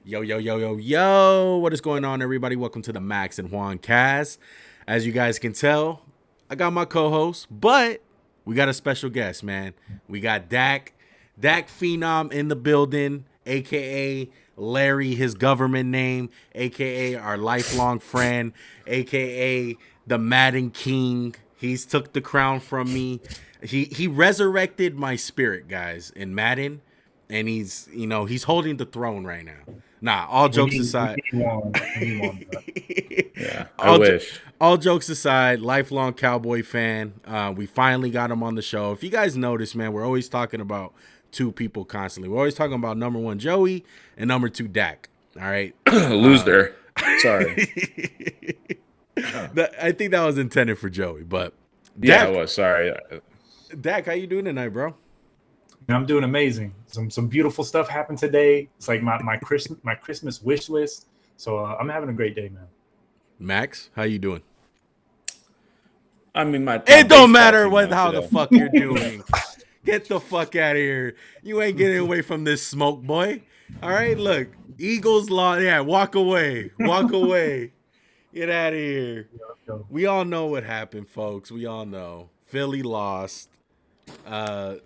Yo, yo, yo, yo, yo. What is going on, everybody? Welcome to the Maxandjuancast. As you guys can tell, I got my co host, but we got a special guest, man. We got Dak Phenom in the building, aka Larry, his government name, aka our lifelong friend, aka the Madden King. He's took the crown from me. He resurrected my spirit, guys, in Madden, and he's holding the throne right now. Nah, all jokes aside. We need one, bro. Yeah, I all, wish. all jokes aside, lifelong Cowboy fan. We finally got him on the show. If you guys notice, man, we're always talking about two people constantly. We're always talking about number one Joey and number two Dak. All right. Loser. Sorry. I think that was intended for Joey, but Yeah, Dak, I was. Sorry. Dak, how you doing tonight, bro? And I'm doing amazing. Some beautiful stuff happened today. It's like my Christmas wish list. So I'm having a great day, man. Max, how you doing? I mean, my It don't baseball matter team what won how the today. fuck you're doing. Get the fuck out of here. You ain't getting away from this smoke, boy. All right, look. Eagles lost. Yeah, walk away. Walk away. Get out of here. So, We all know what happened, folks. We all know. Philly lost.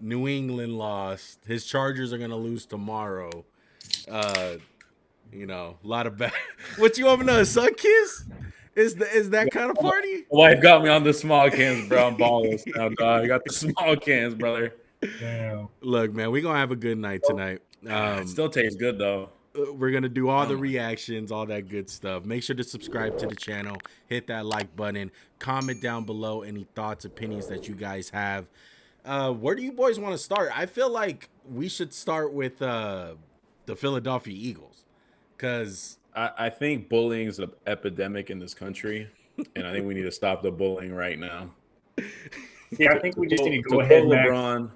New England lost. His Chargers are gonna lose tomorrow. Uh, a lot of bad. What you want to know? Sun kiss? Is that kind of party? Wife got me on the small cans, bro. I'm ballless now, dog. I got the small cans, brother. damn. Look, man, we're gonna have a good night tonight. It still tastes good, though. We're gonna do all the my- reactions, all that good stuff. Make sure to subscribe to the channel, hit that like button, comment down below any thoughts, opinions that you guys have. Where do you boys want to start? I feel like we should start with the Philadelphia Eagles, because I think bullying is an epidemic in this country, and I think we need to stop the bullying right now. Yeah, I think we just need to go To ahead, quote Max.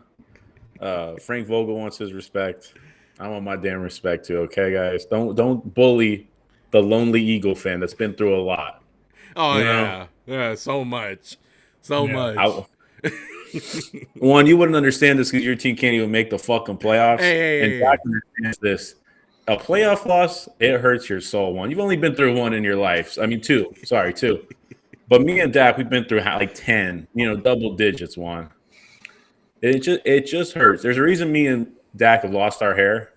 LeBron, Frank Vogel wants his respect. I want my damn respect too. Okay, guys, don't bully the lonely Eagle fan that's been through a lot. oh You yeah, so much, so Yeah. much. One, you wouldn't understand this because your team can't even make the fucking playoffs. Hey. And Dak understands this. A playoff loss, it hurts your soul. One, you've only been through one in your life. I mean, two. Sorry, two. But me and Dak, we've been through like 10. Double digits. One. It just hurts. There's a reason me and Dak have lost our hair.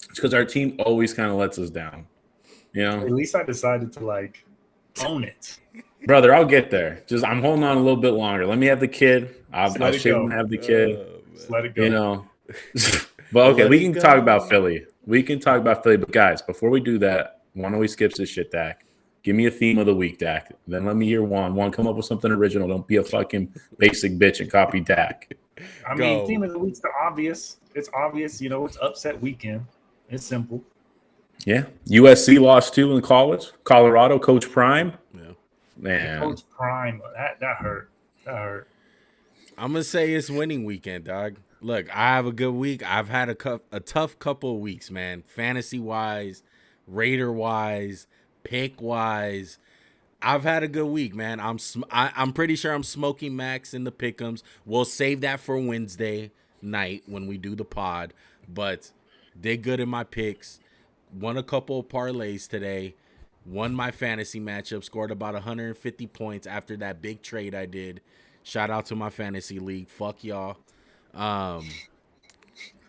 It's because our team always kind of lets us down. At least I decided to own it. Brother, I'll get there. I'm holding on a little bit longer. Let me have the kid. I'll let it shave go. and have the kid. Just let it go. But okay, Let we it can go. talk about Philly. But guys, before we do that, one always skips this shit, Dak. Give me a theme of the week, Dak. Then let me hear one. One, come up with something original. Don't be a fucking basic bitch and copy Dak. I Go. mean, team of the week's obvious. It's obvious. It's upset weekend. It's simple. Yeah. USC lost 2 in college. Colorado, Coach Prime. Yeah. Man. Coach Prime. That hurt. That hurt. I'm gonna say it's winning weekend, dog. Look, I have a good week. I've had a tough couple of weeks, man. Fantasy wise, Raider wise, pick wise. I've had a good week, man. I'm pretty sure I'm smoking Max in the pick'ems. We'll save that for Wednesday night when we do the pod. But did good in my picks. Won a couple of parlays today. Won my fantasy matchup. Scored about 150 points after that big trade I did. Shout out to my fantasy league. Fuck y'all.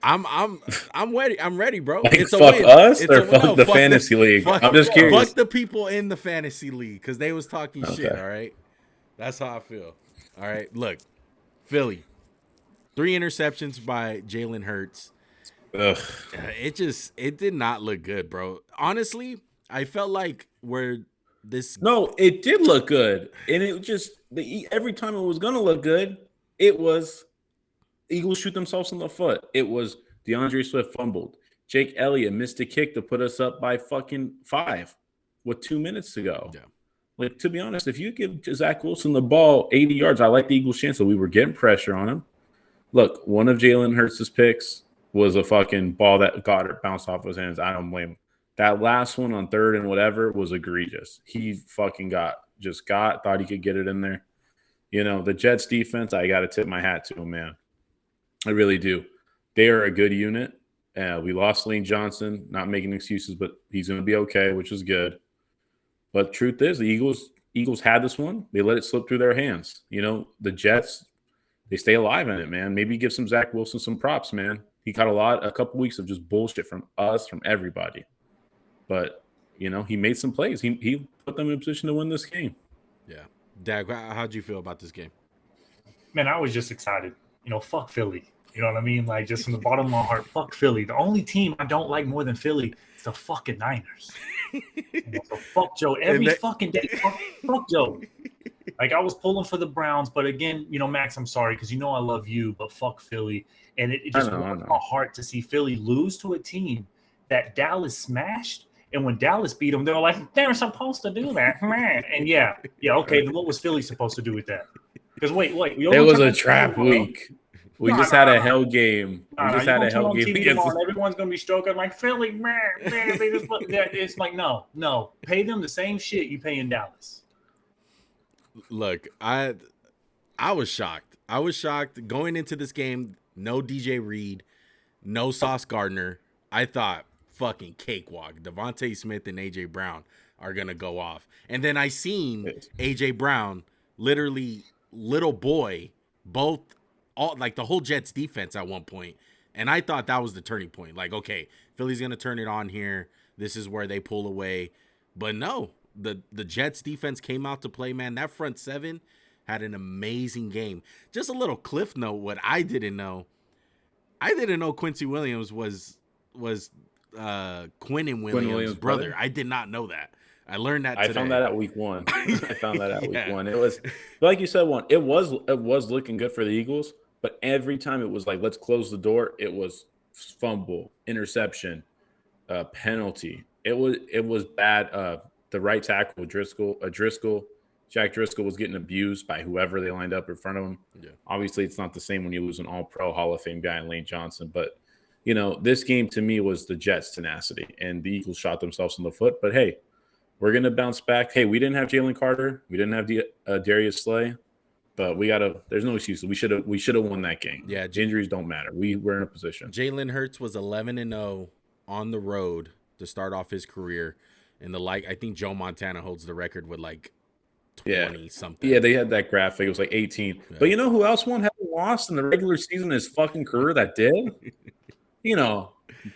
I'm ready. I'm ready, bro. Like, It's a fuck win. us It's or a fuck no, the fantasy league? I'm just curious. Fuck the people in the fantasy league because they was talking shit. Okay. All right, that's how I feel. All right, look, Philly, 3 interceptions by Jalen Hurts. Ugh. It did not look good, bro. Honestly, I felt like where this No, it did look good. And it just every time it was gonna look good, it was Eagles shoot themselves in the foot. It was DeAndre Swift fumbled. Jake Elliott missed a kick to put us up by fucking 5 with 2 minutes to go. Yeah. Like, to be honest, if you give Zach Wilson the ball 80 yards, I like the Eagles' chance. So we were getting pressure on him. Look, one of Jalen Hurts' picks was a fucking ball that got it bounced off his hands. I don't blame him. That last one on 3rd and whatever was egregious. He fucking thought he could get it in there. The Jets defense, I got to tip my hat to him, man. I really do. They are a good unit. We lost Lane Johnson, not making excuses, but he's going to be okay, which is good. But truth is, the Eagles had this one. They let it slip through their hands. The Jets, they stay alive in it, man. Maybe give some Zach Wilson some props, man. He got a couple weeks of just bullshit from us, from everybody. But, he made some plays. He put them in a position to win this game. Yeah. Dag, how'd you feel about this game? Man, I was just excited. Fuck Philly. You know what I mean? Like, just from the bottom of my heart, fuck Philly. The only team I don't like more than Philly is the fucking Niners. So fuck Joe every fucking day. Fuck Joe. Like, I was pulling for the Browns, but again, Max, I'm sorry because I love you, but fuck Philly. And it just warms my heart to see Philly lose to a team that Dallas smashed. And when Dallas beat them, they were like, they're supposed to do that, man. And yeah, okay. Then what was Philly supposed to do with that? Because wait, it was a trap week. We just had a hell game. We just had a hell game against. Everyone's gonna be stroking like Philly, man. They just it's like no. Pay them the same shit you pay in Dallas. Look, I was shocked. I was shocked going into this game. No DJ Reed, no Sauce Gardner. I thought fucking cakewalk. Devontae Smith and AJ Brown are gonna go off, and then I seen AJ Brown literally little boy both. Like the whole Jets defense at one point. And I thought that was the turning point. Like, okay, Philly's going to turn it on here. This is where they pull away. But no, the Jets defense came out to play, man. That front seven had an amazing game. Just a little cliff note, what I didn't know Quincy Williams was Quinnen Williams' brother. I did not know that. I learned that today. I found that at week one. Week one. It was, like you said, it was looking good for the Eagles, but every time it was like, let's close the door, it was fumble, interception, penalty. It was bad. The right tackle, Jack Driscoll was getting abused by whoever they lined up in front of him. Yeah. Obviously, it's not the same when you lose an all-pro Hall of Fame guy in Lane Johnson, but this game to me was the Jets' tenacity, and the Eagles shot themselves in the foot. But hey, we're going to bounce back. Hey, we didn't have Jalen Carter. We didn't have Darius Slay. But there's no excuse. We should have won that game. Yeah. Injuries don't matter. We were in a position. Jalen Hurts was 11-0 on the road to start off his career. And I think Joe Montana holds the record with 20 something. Yeah, they had that graphic. It was 18. Yeah. But you know who else hadn't lost in the regular season in his fucking career that did?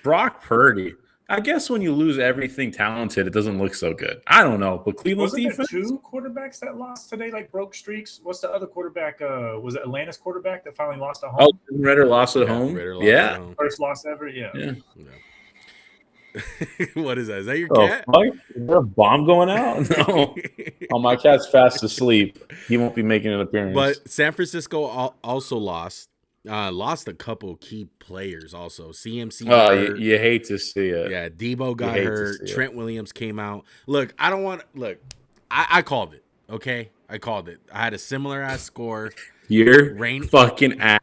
Brock Purdy. I guess when you lose everything talented, it doesn't look so good. I don't know, but Cleveland's defense. There 2 quarterbacks that lost today, broke streaks. What's the other quarterback? Was it Atlanta's quarterback that finally lost at home? Oh, Ritter lost at home. First loss ever. Yeah. What is that? Is that your cat? Is there a bomb going out? No. My cat's fast asleep. He won't be making an appearance. But San Francisco also lost. Lost a couple key players also. CMC. Oh, you hate to see it. Yeah, Debo got hurt. Trent Williams came out. Look, I called it. Okay, I called it. I had a similar ass score. Your fucking ass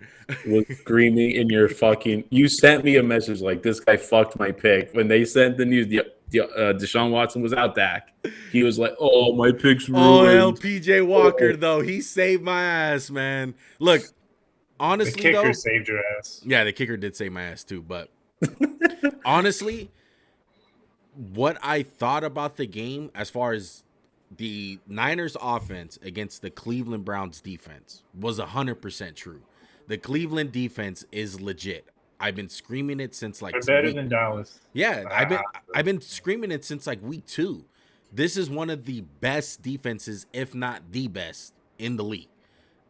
was screaming in your fucking. You sent me a message like this guy fucked my pick when they sent the news. Deshaun Watson was out. Dak. He was like, "Oh, my pick's ruined." PJ Walker though, he saved my ass, man. Look. Honestly, the kicker saved your ass. Yeah, the kicker did save my ass too. But honestly, what I thought about the game as far as the Niners offense against the Cleveland Browns defense was 100% true. The Cleveland defense is legit. I've been screaming it since They're better than Dallas. Yeah, I've been screaming it since week 2. This is one of the best defenses, if not the best, in the league.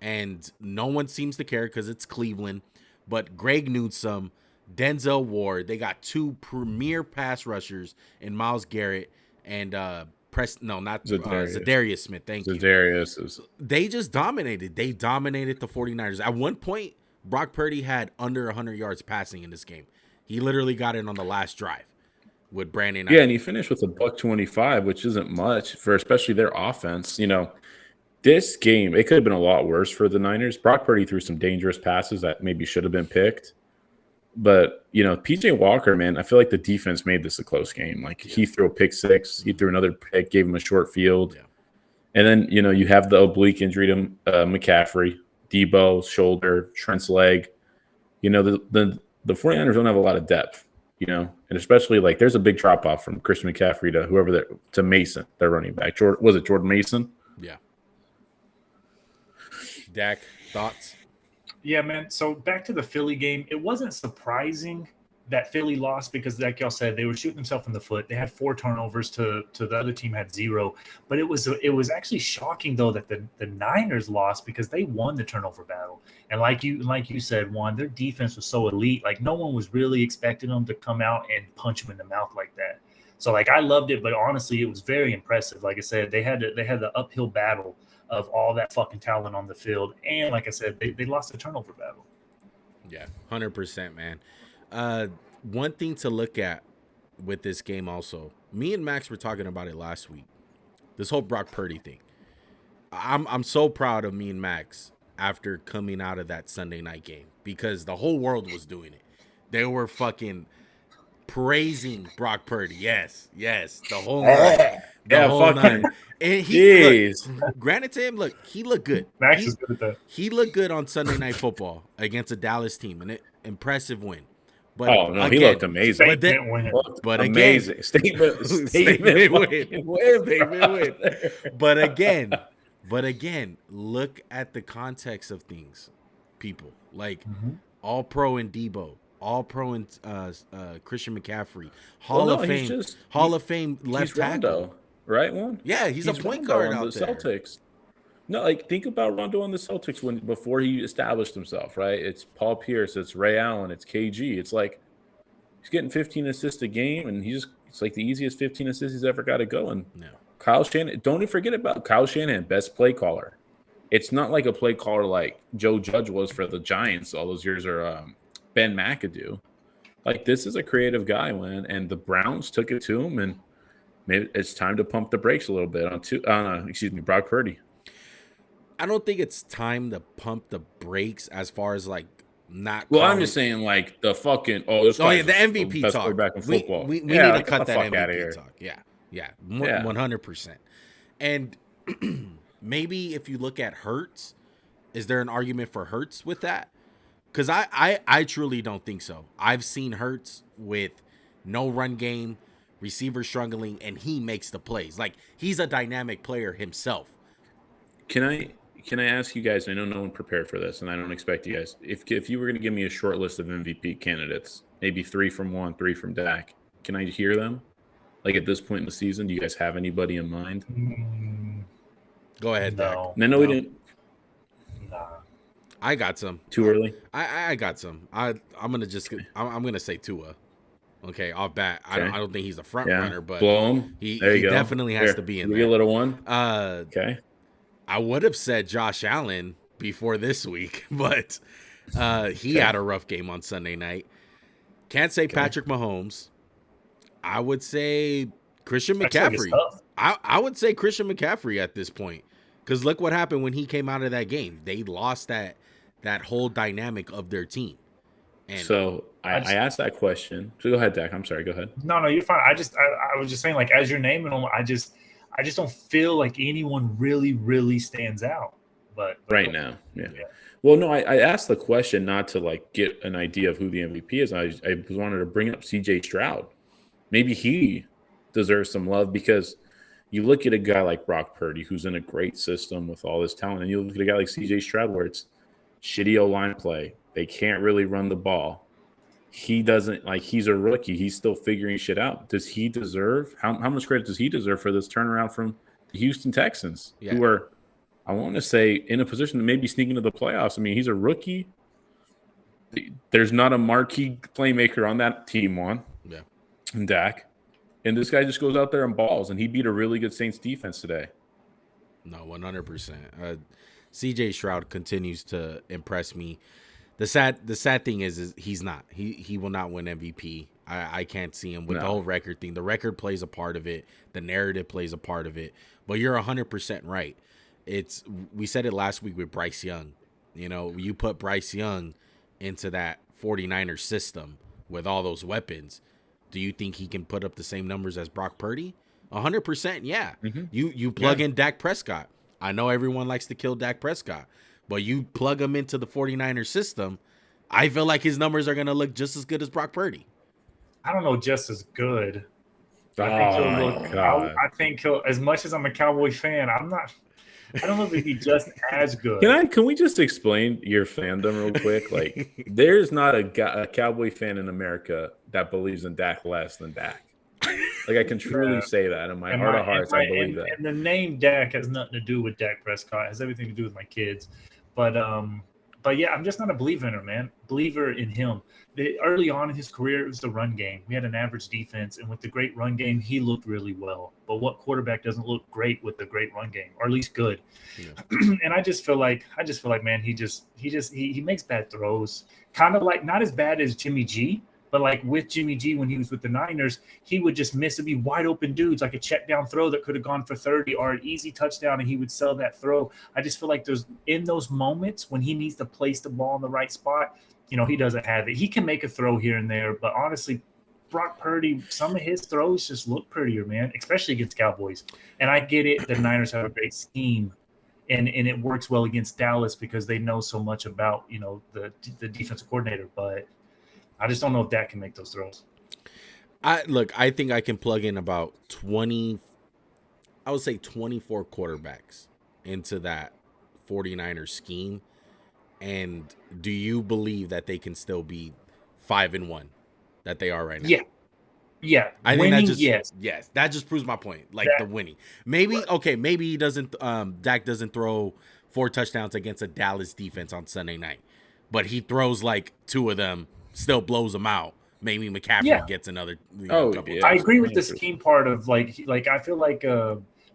And no one seems to care because it's Cleveland. But Greg Newsome, Denzel Ward, they got 2 premier pass rushers in Myles Garrett and Zadarius Smith. Thank you. They just dominated. They dominated the 49ers. At one point, Brock Purdy had under 100 yards passing in this game. He literally got it on the last drive with Brandon. Yeah, and he finished with $125, which isn't much for especially their offense. This game, it could have been a lot worse for the Niners. Brock Purdy threw some dangerous passes that maybe should have been picked. But, PJ Walker, man, I feel like the defense made this a close game. He threw a pick 6. He threw another pick, gave him a short field. Yeah. And then, you have the oblique injury to McCaffrey, Debo's shoulder, Trent's leg. The 49ers don't have a lot of depth. and especially like there's a big drop off from Christian McCaffrey to Mason, their running back. Was it Jordan Mason? Yeah. Dak, thoughts? Yeah, man. So back to the Philly game, it wasn't surprising that Philly lost because, like y'all said, they were shooting themselves in the foot. They had 4 turnovers to the other team had 0. But it was actually shocking though that the Niners lost because they won the turnover battle. And like you said, Juan, their defense was so elite. Like no one was really expecting them to come out and punch them in the mouth like that. So like I loved it, but honestly, it was very impressive. Like I said, they had the uphill battle of all that fucking talent on the field, and like I said, they lost the turnover battle. Yeah, 100%, man. One thing to look at with this game also, me and Max were talking about it last week. This whole Brock Purdy thing. I'm so proud of me and Max after coming out of that Sunday night game because the whole world was doing it. They were fucking praising Brock Purdy. Yes, the whole night. The whole night. And granted to him, look, he looked good. Max is good at that. He looked good on Sunday Night Football against a Dallas team, an impressive win. But he looked amazing. But amazing. Again, Statement win. But again, look at the context of things, people. Like all pro in Debo, all pro in Christian McCaffrey, Hall of Fame left tackle. Right one? Yeah, he's a point guard on out the there. Celtics. No, like think about Rondo on the Celtics before he established himself, right? It's Paul Pierce, it's Ray Allen, it's KG. It's like he's getting 15 assists a game, and it's like the easiest 15 assists he's ever got to go. And Kyle Shanahan, don't forget about Kyle Shanahan, best play caller. It's not like a play caller like Joe Judge was for the Giants all those years, or Ben McAdoo. Like this is a creative guy, man, and the Browns took it to him, and maybe it's time to pump the brakes a little bit on Brock Purdy. I don't think it's time to pump the brakes as far as like not. Well, I'm just saying like the fucking the MVP best talk. quarterback in football. We need to cut that MVP talk. Yeah, 100%. And maybe if you look at Hurts, is there an argument for Hurts with that? Because I truly don't think so. I've seen Hurts with no run game, receiver struggling, and he makes the plays. Like he's a dynamic player himself. Can I ask you guys? I know no one prepared for this, and I don't expect you guys. If you were going to give me a short list of MVP candidates, maybe 3 from Juan, 3 from Dak, can I hear them? Like at this point in the season, do you guys have anybody in mind? Go ahead, Dak. No, we didn't. Nah. I got some. Too early? I got some. I'm gonna say Tua. Okay, off bat. Okay. I don't think he's a front runner, but blow him. He definitely has to be in there. Give a little one. Okay. I would have said Josh Allen before this week, but he had a rough game on Sunday night. Can't say Patrick Mahomes. I would say Christian McCaffrey. I would say Christian McCaffrey at this point, because look what happened when he came out of that game. They lost that whole dynamic of their team. And so I asked that question. So go ahead, Dak. I'm sorry. Go ahead. No, you're fine. I was just saying, like, as you're naming them, I just don't feel like anyone really, really stands out. But right now, yeah. Well, no, I asked the question not to like get an idea of who the MVP is. I wanted to bring up C.J. Stroud. Maybe he deserves some love, because you look at a guy like Brock Purdy, who's in a great system with all this talent, and you look at a guy like C.J. Stroud, where it's shitty O-line play. They can't really run the ball. He doesn't, like, he's a rookie. He's still figuring shit out. Does he deserve, how much credit does he deserve for this turnaround from the Houston Texans, who are, I want to say, in a position to maybe sneak into the playoffs? I mean, he's a rookie. There's not a marquee playmaker on that team, and Dak. And this guy just goes out there and balls, and he beat a really good Saints defense today. No, 100%. C.J. Stroud continues to impress me. The sad thing is he's not. He will not win MVP. I can't see him with the whole record thing. The record plays a part of it. The narrative plays a part of it. But you're 100% right. We said it last week with Bryce Young. You know, you put Bryce Young into that 49ers system with all those weapons. Do you think he can put up the same numbers as Brock Purdy? 100%, yeah. Mm-hmm. You plug in Dak Prescott. I know everyone likes to kill Dak Prescott, but you plug him into the 49ers system, I feel like his numbers are going to look just as good as Brock Purdy. I don't know, just as good. Oh I think he'll my look. god! I think he'll. As much as I'm a Cowboy fan, I'm not. I don't know if he'd be just as good. Can we just explain your fandom real quick? Like, there's not a Cowboy fan in America that believes in Dak less than Dak. Like, I can truly say that in my heart of hearts, I believe that. And the name Dak has nothing to do with Dak Prescott. It has everything to do with my kids. But yeah, I'm just not a believer in him, man. Believer in him. Early on in his career, it was the run game. We had an average defense, and with the great run game, he looked really well. But what quarterback doesn't look great with the great run game, or at least good? Yeah. And I just feel like, man, he makes bad throws. Kind of like not as bad as Jimmy G, but like with Jimmy G when he was with the Niners, he would just miss. It'd be wide open dudes, like a check down throw that could have gone for 30 or an easy touchdown, and he would sell that throw. I just feel like there's in those moments when he needs to place the ball in the right spot, he doesn't have it. He can make a throw here and there, but honestly, Brock Purdy, some of his throws just look prettier, man, especially against Cowboys. And I get it. The Niners have a great scheme. And it works well against Dallas because they know so much about, the defensive coordinator. But I just don't know if Dak can make those throws. I think I can plug in about 20, I would say 24 quarterbacks into that 49ers scheme. And do you believe that they can still be 5-1 that they are right now? Yeah. I winning, think yes, that just proves my point. Like the winning. Maybe right. Okay, maybe he doesn't Dak doesn't throw 4 touchdowns against a Dallas defense on Sunday night. But he throws like 2 of them, still blows them out. Maybe McCaffrey gets another couple. Yeah. I agree with the scheme part of like I feel like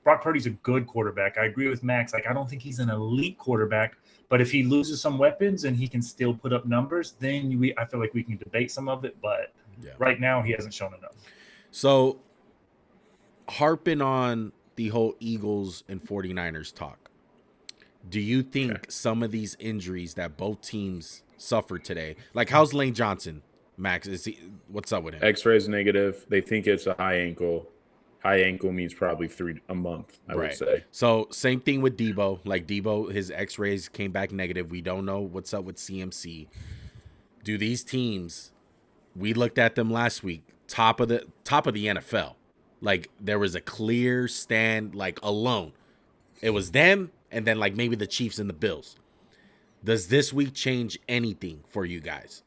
Brock Purdy's a good quarterback. I agree with Max. Like I don't think he's an elite quarterback, but if he loses some weapons and he can still put up numbers, then I feel like we can debate some of it, but right now he hasn't shown enough. So harping on the whole Eagles and 49ers talk, do you think some of these injuries that both teams suffered today, like how's Lane Johnson, Max? What's up with him? X-ray's negative. They think it's a high ankle. High ankle means probably a month, I would say. So same thing with Debo. Like Debo, his X-rays came back negative. We don't know what's up with CMC. Do these teams, we looked at them last week, top of the NFL. Like there was a clear stand, like alone. It was them and then like maybe the Chiefs and the Bills. Does this week change anything for you guys?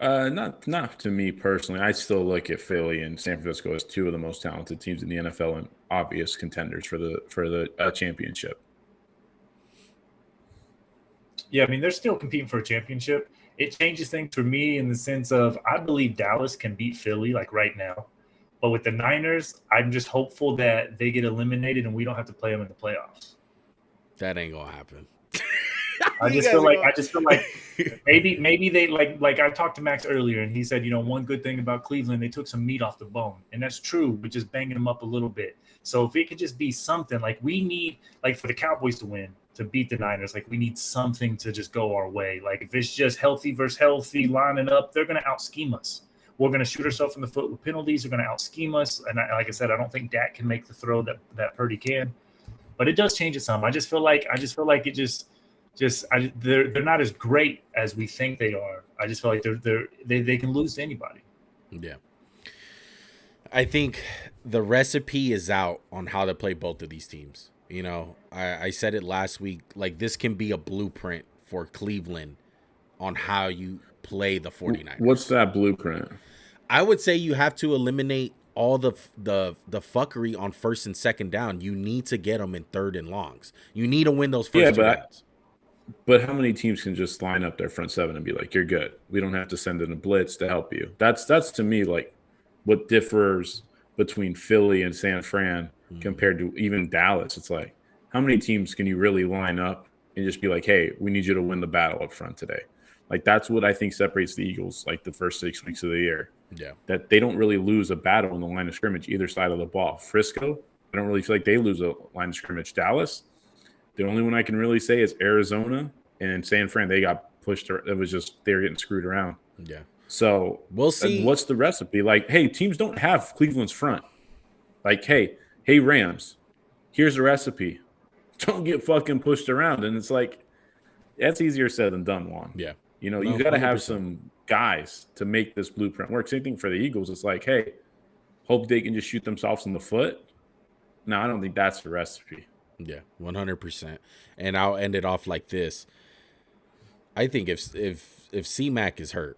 Not to me personally. I still look at Philly and San Francisco as 2 of the most talented teams in the NFL and obvious contenders for the championship. Yeah, I mean they're still competing for a championship. It changes things for me in the sense of I believe Dallas can beat Philly like right now, but with the Niners, I'm just hopeful that they get eliminated and we don't have to play them in the playoffs. That ain't gonna happen. I just feel like maybe they like I talked to Max earlier and he said, one good thing about Cleveland, they took some meat off the bone. And that's true, but just banging them up a little bit. So if it could just be something like we need, like for the Cowboys to win, to beat the Niners, like we need something to just go our way. Like if it's just healthy versus healthy lining up, they're going to out-scheme us. We're going to shoot ourselves in the foot with penalties. They're going to out-scheme us. And like I said, I don't think Dak can make the throw that Purdy can. But it does change it some. I just feel like it they're not as great as we think they are. I just feel like they can lose to anybody. Yeah. I think the recipe is out on how to play both of these teams. I said it last week, like this can be a blueprint for Cleveland on how you play the 49ers. What's that blueprint? I would say you have to eliminate all the fuckery on first and second down. You need to get them in third and longs. You need to win those first two downs. But how many teams can just line up their front 7 and be like, you're good. We don't have to send in a blitz to help you. That's to me like what differs between Philly and San Fran compared to even Dallas. It's like, how many teams can you really line up and just be like, hey, we need you to win the battle up front today? Like that's what I think separates the Eagles like the first 6 weeks of the year. Yeah. That they don't really lose a battle in the line of scrimmage either side of the ball. Frisco, I don't really feel like they lose a line of scrimmage. Dallas, the only one I can really say is Arizona and San Fran. They got pushed. It was just they were getting screwed around. Yeah. So we'll see. What's the recipe? Like, hey, teams don't have Cleveland's front. Like, hey, Rams, here's the recipe. Don't get fucking pushed around. And it's like, that's easier said than done, Juan. Yeah. You got to have some guys to make this blueprint work. Same thing for the Eagles. It's like, hey, hope they can just shoot themselves in the foot. No, I don't think that's the recipe. Yeah, 100%. And I'll end it off like this. I think if C-Mac is hurt,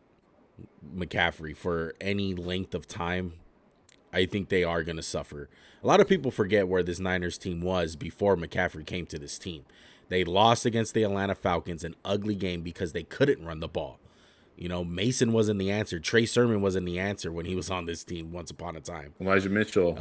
McCaffrey, for any length of time, I think they are going to suffer. A lot of people forget where this Niners team was before McCaffrey came to this team. They lost against the Atlanta Falcons, an ugly game because they couldn't run the ball. You know, Mason wasn't the answer. Trey Sermon wasn't the answer when he was on this team once upon a time. Elijah Mitchell,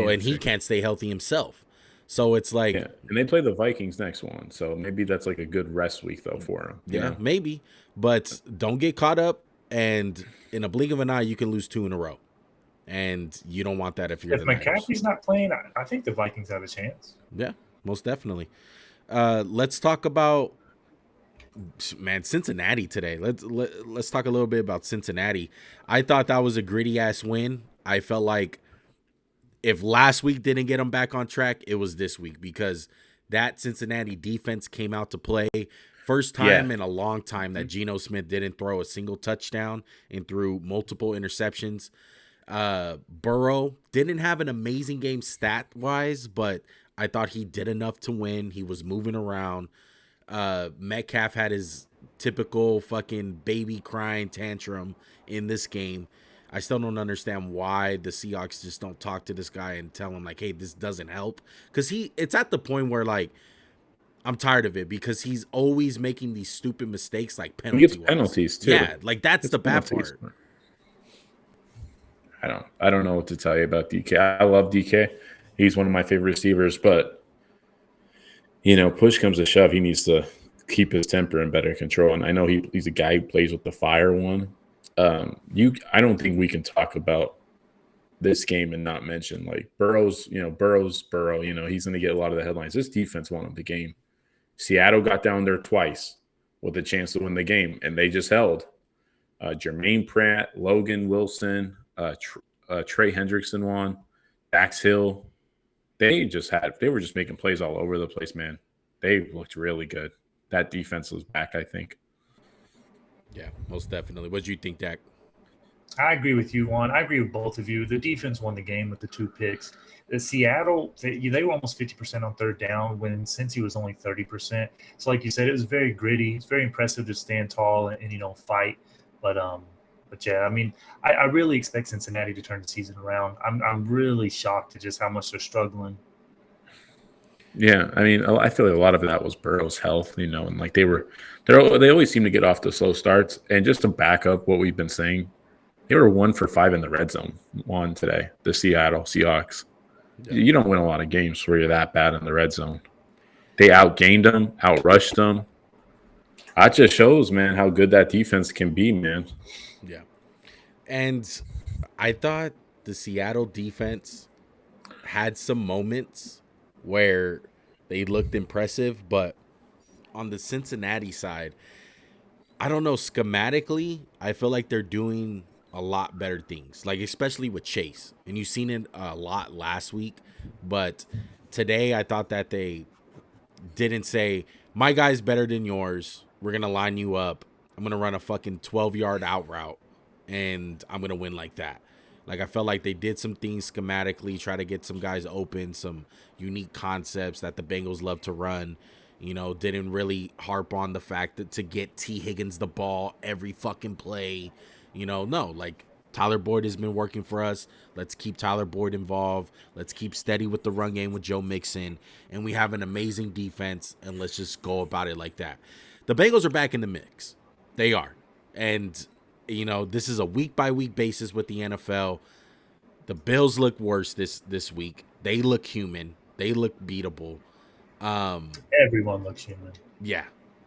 and he can't stay healthy himself. So it's like, yeah. And they play the Vikings next one, so maybe that's like a good rest week though for him. Yeah, maybe, but don't get caught up. And in a blink of an eye, you can lose 2 in a row, and you don't want that if you're. If McCaffrey's not playing, I think the Vikings have a chance. Yeah, most definitely. Let's talk about Cincinnati today. Let's talk a little bit about Cincinnati. I thought that was a gritty ass win. I felt like if last week didn't get them back on track, it was this week because that Cincinnati defense came out to play. First time in a long time that Geno Smith didn't throw a single touchdown and threw multiple interceptions. Burrow didn't have an amazing game stat-wise, but I thought he did enough to win. He was moving around. Metcalf had his typical fucking baby crying tantrum in this game. I still don't understand why the Seahawks just don't talk to this guy and tell him, like, hey, this doesn't help. Because it's at the point where, like, I'm tired of it because he's always making these stupid mistakes, like penalties. He gets penalties, too. Yeah, like, that's the bad part. I don't know what to tell you about DK. I love DK. He's one of my favorite receivers, but, you know, push comes to shove. He needs to keep his temper in better control. And I know he's a guy who plays with the fire one. I don't think we can talk about this game and not mention like Burrow, he's going to get a lot of the headlines. This defense won the game. Seattle got down there twice with a chance to win the game, and they just held. Jermaine Pratt, Logan Wilson, Trey Hendrickson won, Dax Hill. They were just making plays all over the place, man. They looked really good. That defense was back, I think. Yeah, most definitely. What do you think, Dak? I agree with you, Juan. I agree with both of you. The defense won the game with the 2 picks. The Seattle, they were almost 50% on third down when Cincy was only 30%. So like you said, it was very gritty. It's very impressive to stand tall and fight. But yeah, I mean, I really expect Cincinnati to turn the season around. I'm really shocked at just how much they're struggling. Yeah, I mean, I feel like a lot of that was Burrow's health, and like they always seem to get off to slow starts. And just to back up what we've been saying, they were 1 for 5 in the red zone today. The Seattle Seahawks. Yeah. You don't win a lot of games where you're that bad in the red zone. They outgained them, outrushed them. That just shows, man, how good that defense can be, man. Yeah, and I thought the Seattle defense had some moments where they looked impressive, but on the Cincinnati side, I don't know, schematically, I feel like they're doing a lot better things, like especially with Chase. And you've seen it a lot last week, but today I thought that they didn't say, my guy's better than yours. We're going to line you up. I'm going to run a fucking 12-yard out route, and I'm going to win like that. Like, I felt like they did some things schematically, try to get some guys open, some unique concepts that the Bengals love to run. Didn't really harp on the fact that to get T. Higgins the ball every fucking play. No, like Tyler Boyd has been working for us. Let's keep Tyler Boyd involved. Let's keep steady with the run game with Joe Mixon. And we have an amazing defense, and let's just go about it like that. The Bengals are back in the mix. They are. And this is a week-by-week basis with the NFL. The Bills look worse this week. They look human. They look beatable. Everyone looks human. Yeah,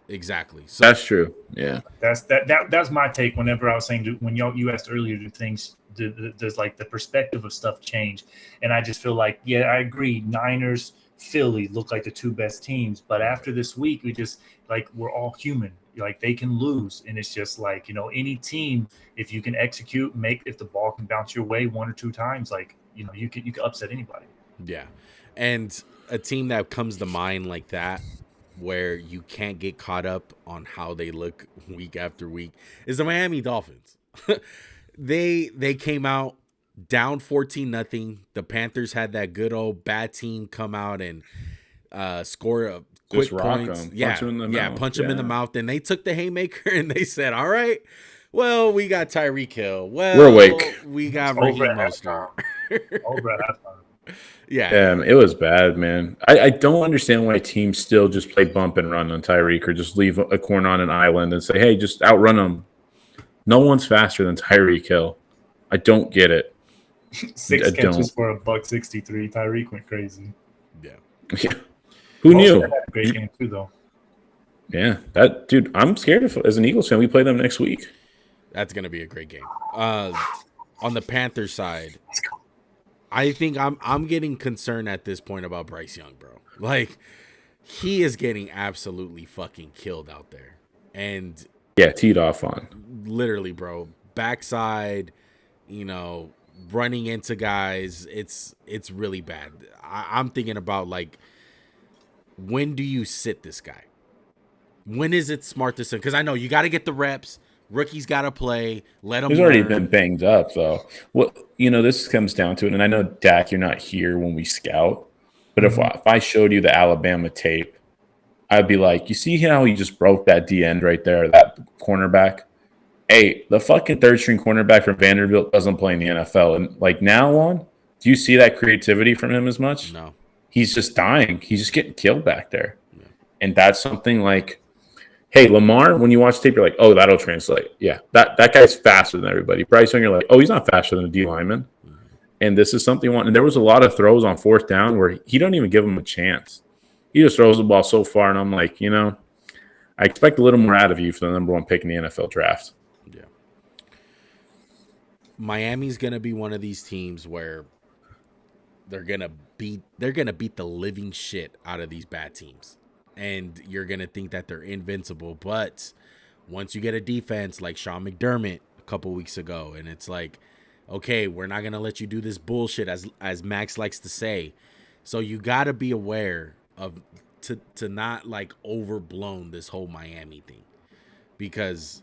exactly. So that's true. Yeah, that's my take. Whenever I was saying, when you asked earlier, does like the perspective of stuff change? And I just feel like, yeah, I agree. Niners, Philly look like the 2 best teams, but after this week, we just like we're all human. Like they can lose, and it's just like any team, if you can execute, if the ball can bounce your way 1 or 2 times, like you can upset anybody. Yeah, and a team that comes to mind like that where you can't get caught up on how they look week after week is the Miami Dolphins. They came out down 14-0. The Panthers had that good old bad team come out and score a quick Just rock points. them. Yeah, Punch them in the mouth. Punch them in the mouth. And they took the haymaker and they said, all right, well, we got Tyreek Hill. Well, we're awake. We got Raheem Mostert. Over at halftime. Yeah. It was bad, man. I don't understand why teams still just play bump and run on Tyreek or just leave a corner on an island and say, hey, just outrun them. No one's faster than Tyreek Hill. I don't get it. 6 catches for $163. Tyreek went crazy. Yeah. Who knew? Had a great game too, though. Yeah, that dude. I'm scared of as an Eagles fan. We play them next week. That's gonna be a great game. On the Panthers side, I think I'm getting concerned at this point about Bryce Young, bro. Like, he is getting absolutely fucking killed out there, and yeah, teed off on. Literally, bro. Backside, running into guys. It's really bad. I'm thinking about, like, when do you sit this guy? When is it smart to sit? Because I know you got to get the reps. Rookies got to play. Let him. He's already been banged up, though. Well, this comes down to it. And I know, Dak, you're not here when we scout. But if I showed you the Alabama tape, I'd be like, you see how he just broke that D end right there, that cornerback? Hey, the fucking third-string cornerback from Vanderbilt doesn't play in the NFL. And, like, now on, do you see that creativity from him as much? No. He's just dying. He's just getting killed back there. Yeah. And that's something like, hey, Lamar, when you watch tape, you're like, oh, that'll translate. Yeah, that guy's faster than everybody. Bryce Young, you're like, oh, he's not faster than a D lineman. Mm-hmm. And this is something you want. And there was a lot of throws on fourth down where he don't even give him a chance. He just throws the ball so far, and I'm like, I expect a little more out of you for the number 1 pick in the NFL draft. Yeah. Miami's gonna be one of these teams where they're gonna beat the living shit out of these bad teams. And you're going to think that they're invincible. But once you get a defense like Sean McDermott a couple weeks ago, and it's like, okay, we're not going to let you do this bullshit, as Max likes to say. So you got to be aware of to not, like, overblown this whole Miami thing. Because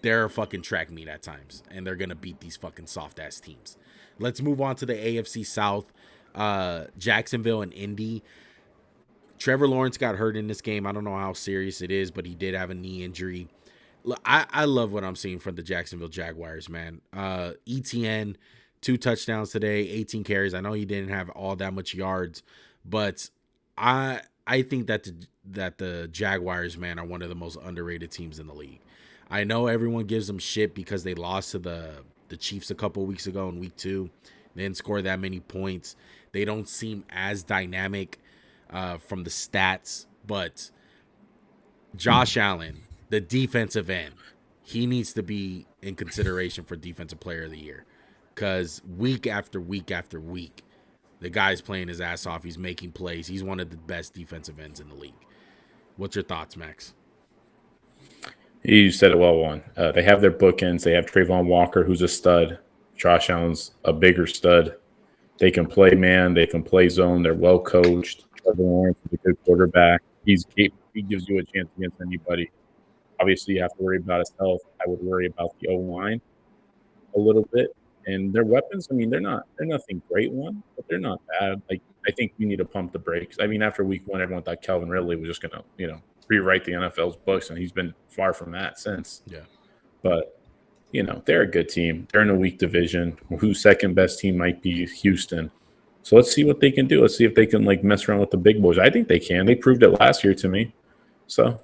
they're a fucking track meet at times. And they're going to beat these fucking soft-ass teams. Let's move on to the AFC South. Jacksonville and Indy. Trevor Lawrence got hurt in this game. I don't know how serious it is, but he did have a knee injury. Look, I love what I'm seeing from the Jacksonville Jaguars, man. ETN, 2 touchdowns today, 18 carries. I know he didn't have all that much yards, but I think that the Jaguars, man, are one of the most underrated teams in the league. I know everyone gives them shit because they lost to the Chiefs a couple weeks ago in week 2. They didn't score that many points. They don't seem as dynamic from the stats, but Josh Allen, the defensive end, he needs to be in consideration for Defensive Player of the Year, because week after week after week, the guy's playing his ass off. He's making plays. He's one of the best defensive ends in the league. What's your thoughts, Max? You said it well, Juan. They have their bookends. They have Trayvon Walker, who's a stud. Josh Allen's a bigger stud. They can play man. They can play zone. They're well coached. Trevor Lawrence is a good quarterback. He gives you a chance against anybody. Obviously, you have to worry about his health. I would worry about the O-line a little bit. And their weapons, they're nothing great one, but they're not bad. Like, I think we need to pump the brakes. After week 1, everyone thought Calvin Ridley was just going to, rewrite the NFL's books, and he's been far from that since. Yeah. But, they're a good team. They're in a weak division. Whose second best team might be Houston. So let's see what they can do. Let's see if they can, like, mess around with the big boys. I think they can. They proved it last year to me. So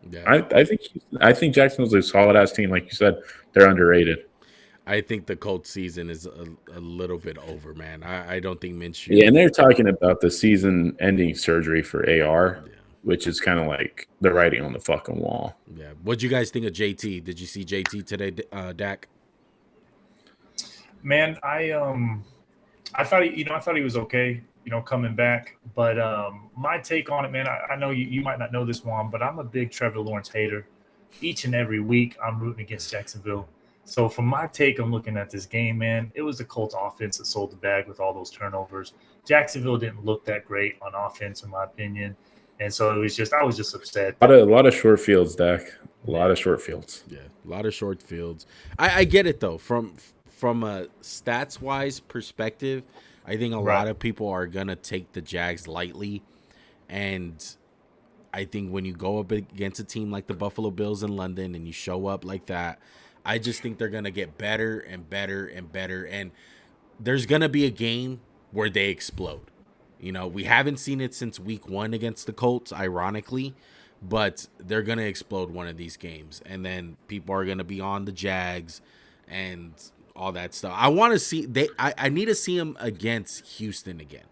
yeah. I think Jacksonville's a solid-ass team. Like you said, they're underrated. I think the Colts season is a little bit over, man. I don't think Minshew. Yeah, and they're talking about the season-ending surgery for AR, which is kind of like the writing on the fucking wall. Yeah. What'd you guys think of JT? Did you see JT today, Dak? Man, I thought he was okay, coming back. But my take on it, man, I know you might not know this one, but I'm a big Trevor Lawrence hater. Each and every week, I'm rooting against Jacksonville. So from my take, I'm looking at this game, man. It was the Colts offense that sold the bag with all those turnovers. Jacksonville didn't look that great on offense, in my opinion. And so I was just upset. A lot of short fields, Dak. A lot of short fields. Yeah, a lot of short fields. I get it though. From a stats wise perspective, I think a lot of people are gonna take the Jags lightly, and I think when you go up against a team like the Buffalo Bills in London and you show up like that, I just think they're gonna get better and better and better, and there's gonna be a game where they explode. You know, we haven't seen it since week 1 against the Colts, ironically, but they're going to explode one of these games. And then people are going to be on the Jags and all that stuff. I want to see, I need to see them against Houston again,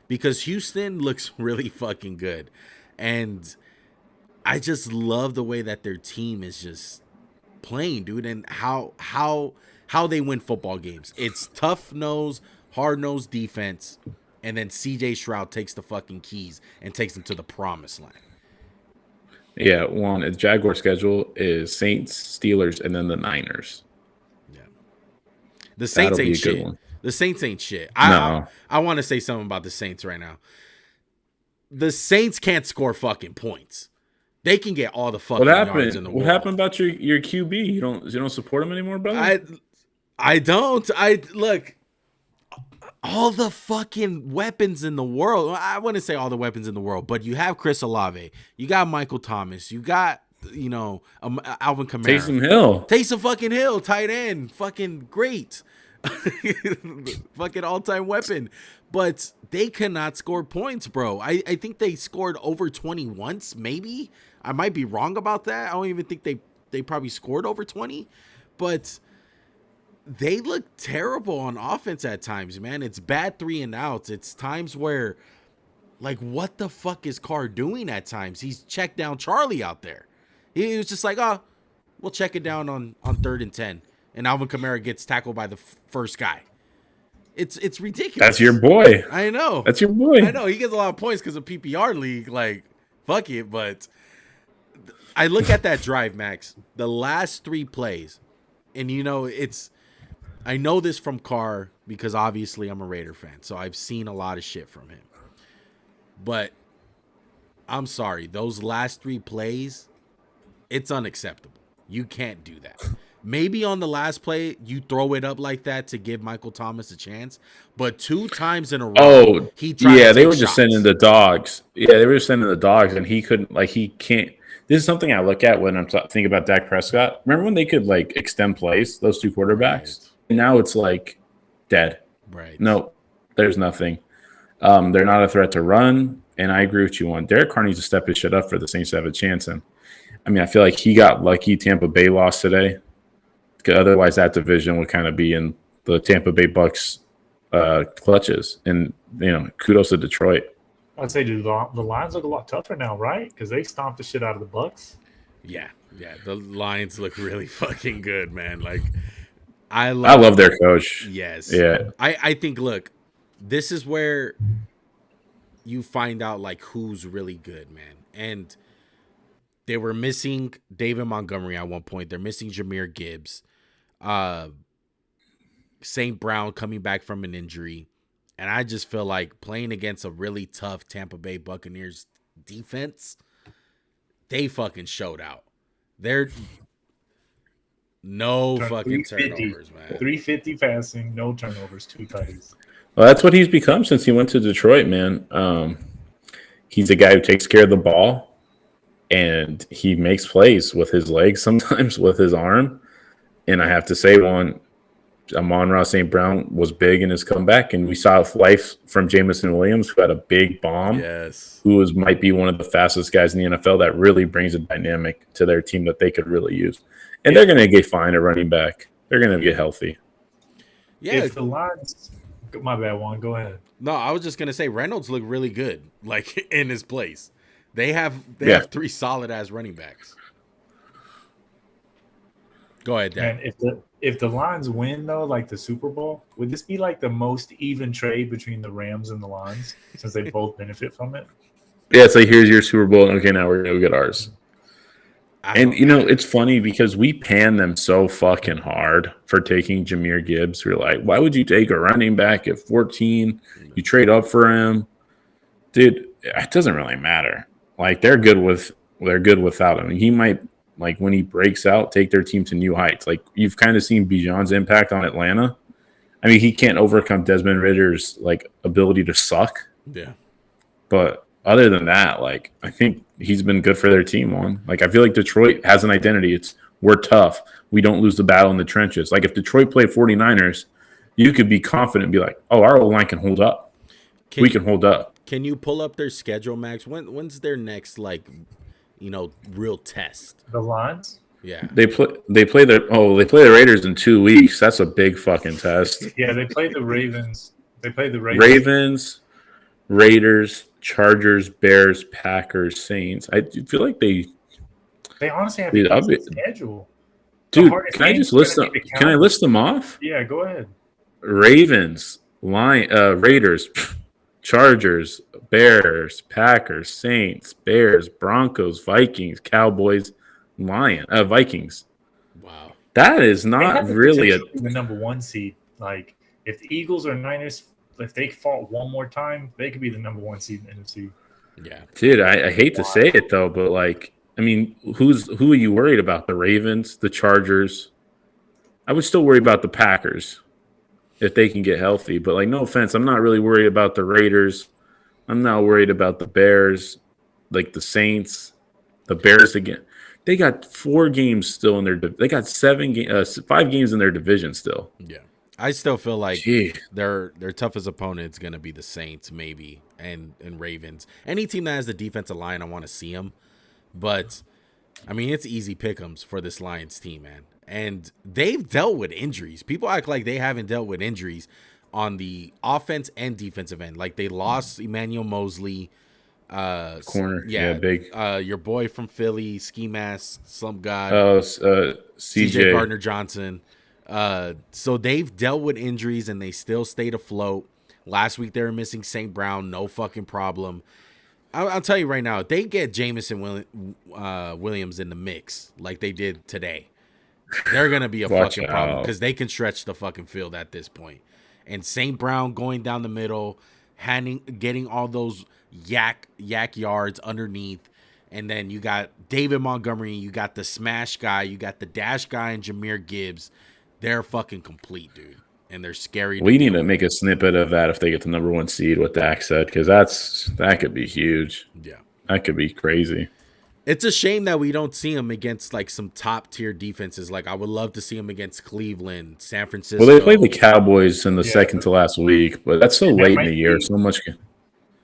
because Houston looks really fucking good. And I just love the way that their team is just playing, dude, and how they win football games. It's tough-nosed, hard-nosed defense. And then CJ Stroud takes the fucking keys and takes them to the promised land. Yeah, the Jaguar schedule is Saints, Steelers, and then the Niners. Yeah, the Saints ain't shit. The Saints ain't shit. I want to say something about the Saints right now. The Saints can't score fucking points. They can get all the fucking yards in the world. What happened about your QB? You don't support him anymore, brother? I don't. Look. All the fucking weapons in the world. I wouldn't say all the weapons in the world, but you have Chris Olave. You got Michael Thomas. You got, Alvin Kamara. Taysom fucking Hill, tight end. Fucking great. Fucking all-time weapon. But they cannot score points, bro. I think they scored over 20 once, maybe. I might be wrong about that. I don't even think they probably scored over 20. But they look terrible on offense at times, man. It's bad 3 and outs. It's times where, like, what the fuck is Carr doing at times? He's checked down Charlie out there. He was just like, we'll check it down on 3rd and 10. And Alvin Kamara gets tackled by the first guy. It's ridiculous. That's your boy. I know. That's your boy. I know. He gets a lot of points because of PPR league. Like, fuck it. But I look at that drive, Max. The last 3 plays. And, I know this from Carr because obviously I'm a Raider fan, so I've seen a lot of shit from him. But I'm sorry, those last 3 plays, it's unacceptable. You can't do that. Maybe on the last play, you throw it up like that to give Michael Thomas a chance, but 2 times in a row, he tried to take they were shots. Just sending the dogs. Yeah, they were just sending the dogs, and he couldn't, he can't. This is something I look at when I'm thinking about Dak Prescott. Remember when they could, extend plays, those 2 quarterbacks? Right. Now it's dead. Right. No, there's nothing. They're not a threat to run, and I agree with you on Derek Carr needs to step his shit up for the Saints to have a chance. And I feel like he got lucky. Tampa Bay lost today. Otherwise, that division would kind of be in the Tampa Bay Bucks clutches. And kudos to Detroit. I'd say, dude, the Lions look a lot tougher now, right? Because they stomped the shit out of the Bucks. Yeah, the Lions look really fucking good, man. I love their coach. Yes. Yeah. I think, look, this is where you find out, who's really good, man. And they were missing David Montgomery at one point. They're missing Jahmyr Gibbs. St. Brown coming back from an injury. And I just feel like playing against a really tough Tampa Bay Buccaneers defense, they fucking showed out. They're no fucking turnovers, man. 350 passing, no turnovers, 2 tutties. Well, that's what he's become since he went to Detroit, man. He's a guy who takes care of the ball, and he makes plays with his legs, sometimes with his arm. And I have to say, Amon-Ra St. Brown was big in his comeback, and we saw life from Jameson Williams, who had a big bomb. Yes. Who might be one of the fastest guys in the NFL that really brings a dynamic to their team that they could really use. And they're going to get fine at running back. They're going to get healthy. Yeah. If the Lions – my bad, Juan. Go ahead. No, I was just going to say Reynolds looked really good, in his place. They have 3 solid-ass running backs. Go ahead, Dan. Man, if the Lions win, though, the Super Bowl, would this be, the most even trade between the Rams and the Lions since they both benefit from it? Yeah, it's here's your Super Bowl, and okay, now we're going to get ours. And, it's funny because we pan them so fucking hard for taking Jahmyr Gibbs. We're like, why would you take a running back at 14? You trade up for him. Dude, it doesn't really matter. like they're good without him. He might, like, when he breaks out, take their team to new heights. Like, you've kind of seen Bijan's impact on Atlanta. I mean, he can't overcome Desmond Ritter's like ability to suck. Yeah. But other than that, like, I think he's been good for their team on. Like, I feel like Detroit has an identity. It's we're tough. We don't lose the battle in the trenches. Like, if Detroit played 49ers, you could be confident and be like, oh, our O-line can hold up. We can hold up. Can you pull up their schedule, Max? When's their next, like, real test? The Lions? Yeah. They play the Raiders in 2 weeks. That's a big fucking test. Yeah, they play the Ravens. Ravens, Raiders, Chargers, Bears, Packers, Saints. I feel like they honestly have a decent schedule. Dude, can I just list them? Can I list them off? Yeah, go ahead. Ravens, Raiders, Chargers, Bears, Packers, Saints, Bears, Broncos, Vikings, Cowboys, Vikings. Wow. That is not really the number one seed. Like, if the Eagles or Niners, if they fought one more time, they could be the number one seed in the NFC. Yeah. Dude, I hate to say it though, but like, I mean, who are you worried about? The Ravens, the Chargers? I would still worry about the Packers if they can get healthy. But like, no offense, I'm not really worried about the Raiders. I'm not worried about the Bears, like the Saints, the Bears again. They got 4 games still in their. They got 5 games in their division still. Yeah, I still feel like their toughest opponent is gonna be the Saints, maybe, and Ravens. Any team that has the defensive line, I want to see them. But I mean, it's easy pick'ems for this Lions team, man. And they've dealt with injuries. People act like they haven't dealt with injuries on the offense and defensive end. Like, they lost Emmanuel Mosley. Corner. Yeah, big. Your boy from Philly, Ski Mask, some guy. CJ Gardner-Johnson. So they've dealt with injuries and they still stayed afloat. Last week they were missing St. Brown, no fucking problem. I'll tell you right now, if they get Jameson Williams in the mix like they did today, they're going to be a fucking problem because they can stretch the fucking field at this point. And St. Brown going down the middle, getting all those yak yards underneath. And then you got David Montgomery, you got the smash guy, you got the dash guy and Jahmyr Gibbs. They're fucking complete, dude. And they're scary. We need to make a snippet of that if they get the number 1 seed, what Dak said, because that could be huge. Yeah. That could be crazy. It's a shame that we don't see him against like some top tier defenses. Like, I would love to see him against Cleveland, San Francisco. Well, they played the Cowboys in the second to last week, but that's so late in the year. So much.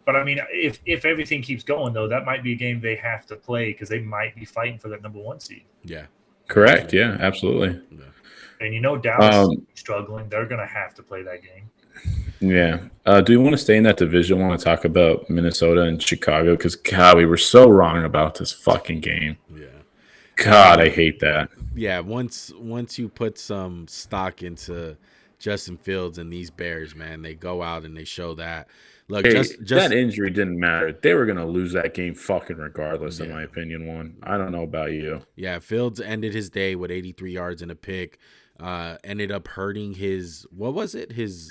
But I mean, if everything keeps going though, that might be a game they have to play because they might be fighting for that number 1 seed. Yeah. Correct. Yeah, absolutely. Yeah. And Dallas is struggling. They're going to have to play that game. Yeah. Do you want to stay in that division? I want to talk about Minnesota and Chicago because, God, we were so wrong about this fucking game. Yeah. God, I hate that. Yeah, once you put some stock into Justin Fields and these Bears, man, they go out and they show that. Look, that injury didn't matter. They were going to lose that game fucking regardless, in my opinion. I don't know about you. Yeah, Fields ended his day with 83 yards and a pick. Ended up hurting his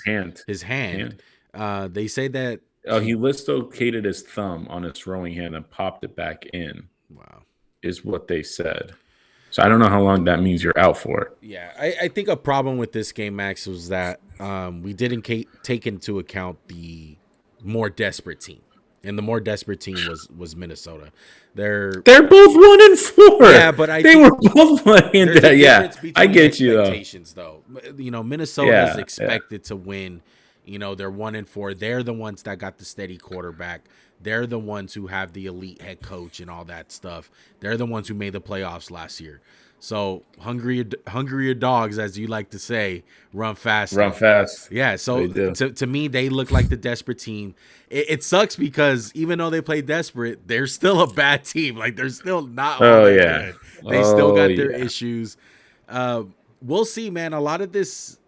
hand. His hand. They say that he dislocated his thumb on his throwing hand and popped it back in. Wow, is what they said. So I don't know how long that means you're out for. Yeah, I think a problem with this game, Max, was that we didn't take into account the more desperate team. And the more desperate team was Minnesota. They're both 1-4. Yeah, but they were both playing that. Yeah, I get you. Though, Minnesota is expected to win. They're 1-4. They're the ones that got the steady quarterback. They're the ones who have the elite head coach and all that stuff. They're the ones who made the playoffs last year. So hungrier dogs, as you like to say, run fast. Run fast. Yeah. So to me, they look like the desperate team. It sucks because even though they play desperate, they're still a bad team. Like, they're still not. Good. They still got their issues. We'll see, man. A lot of this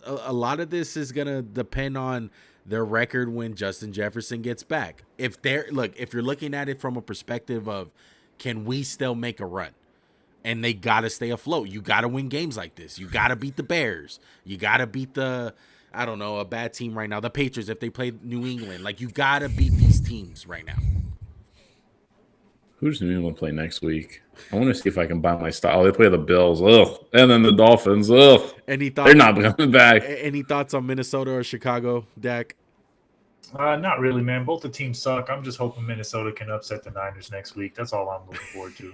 is gonna depend on their record when Justin Jefferson gets back. If you're looking at it from a perspective of, can we still make a run? And they got to stay afloat. You got to win games like this. You got to beat the Bears. You got to beat a bad team right now. The Patriots, if they play New England. Like, you got to beat these teams right now. Who does New England play next week? I want to see if I can buy my stock. Oh, they play the Bills. Ugh. And then the Dolphins. Ugh. Any They're thoughts? not coming back. Any thoughts on Minnesota or Chicago, Dak? Not really, man. Both the teams suck. I'm just hoping Minnesota can upset the Niners next week. That's all I'm looking forward to.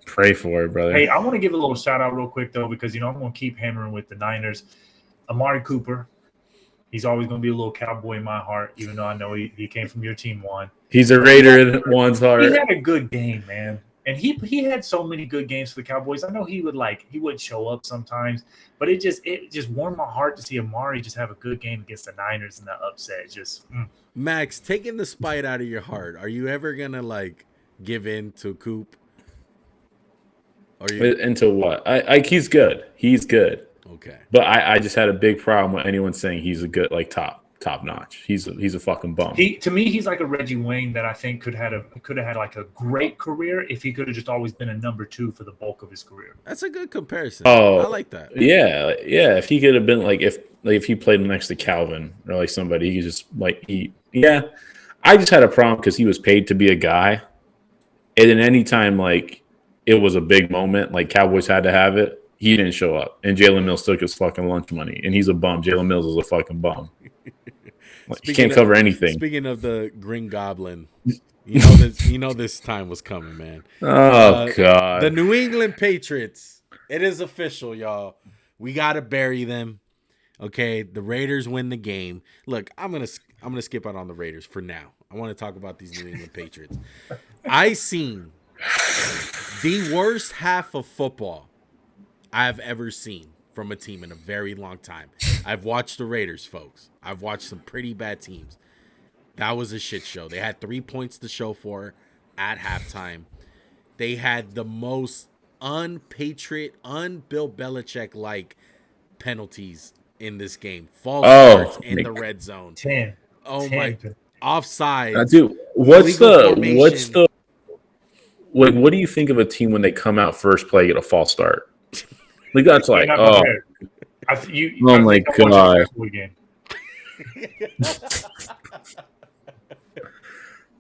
Pray for it, brother. Hey, I want to give a little shout out real quick, though, because, I'm going to keep hammering with the Niners. Amari Cooper, he's always going to be a little cowboy in my heart, even though I know he came from your team one. He's a Raider in one's heart. He had a good game, man. And he had so many good games for the Cowboys. I know he would show up sometimes, but it just warmed my heart to see Amari just have a good game against the Niners and that upset. Max, taking the spite out of your heart, are you ever gonna give in to Coop? Into what? He's good. He's good. Okay. But I just had a big problem with anyone saying he's a good top notch. He's a fucking bum. To me, he's like a Reggie Wayne that I think could have had like a great career if he could have just always been a number 2 for the bulk of his career. That's a good comparison. Oh, I like that. Yeah. If he could have been if he played next to Calvin or somebody, he could just I just had a problem because he was paid to be a guy, and then anytime it was a big moment, Cowboys had to have it, he didn't show up, and Jalen Mills took his fucking lunch money, and he's a bum. Jalen Mills is a fucking bum. He can't cover anything. Speaking of the Green Goblin, you know this time was coming, man. Oh God! The New England Patriots. It is official, y'all. We gotta bury them. Okay, the Raiders win the game. Look, I'm gonna skip out on the Raiders for now. I want to talk about these New England Patriots. I seen the worst half of football I've ever seen from a team in a very long time. I've watched the Raiders, folks. I've watched some pretty bad teams. That was a shit show. They had 3 points to show for at halftime. They had the most un-Bill Belichick-like penalties in this game. False starts in the red zone. 10. Oh my! Offside. Dude, what do you think of a team when they come out first play get a false start? That's my God.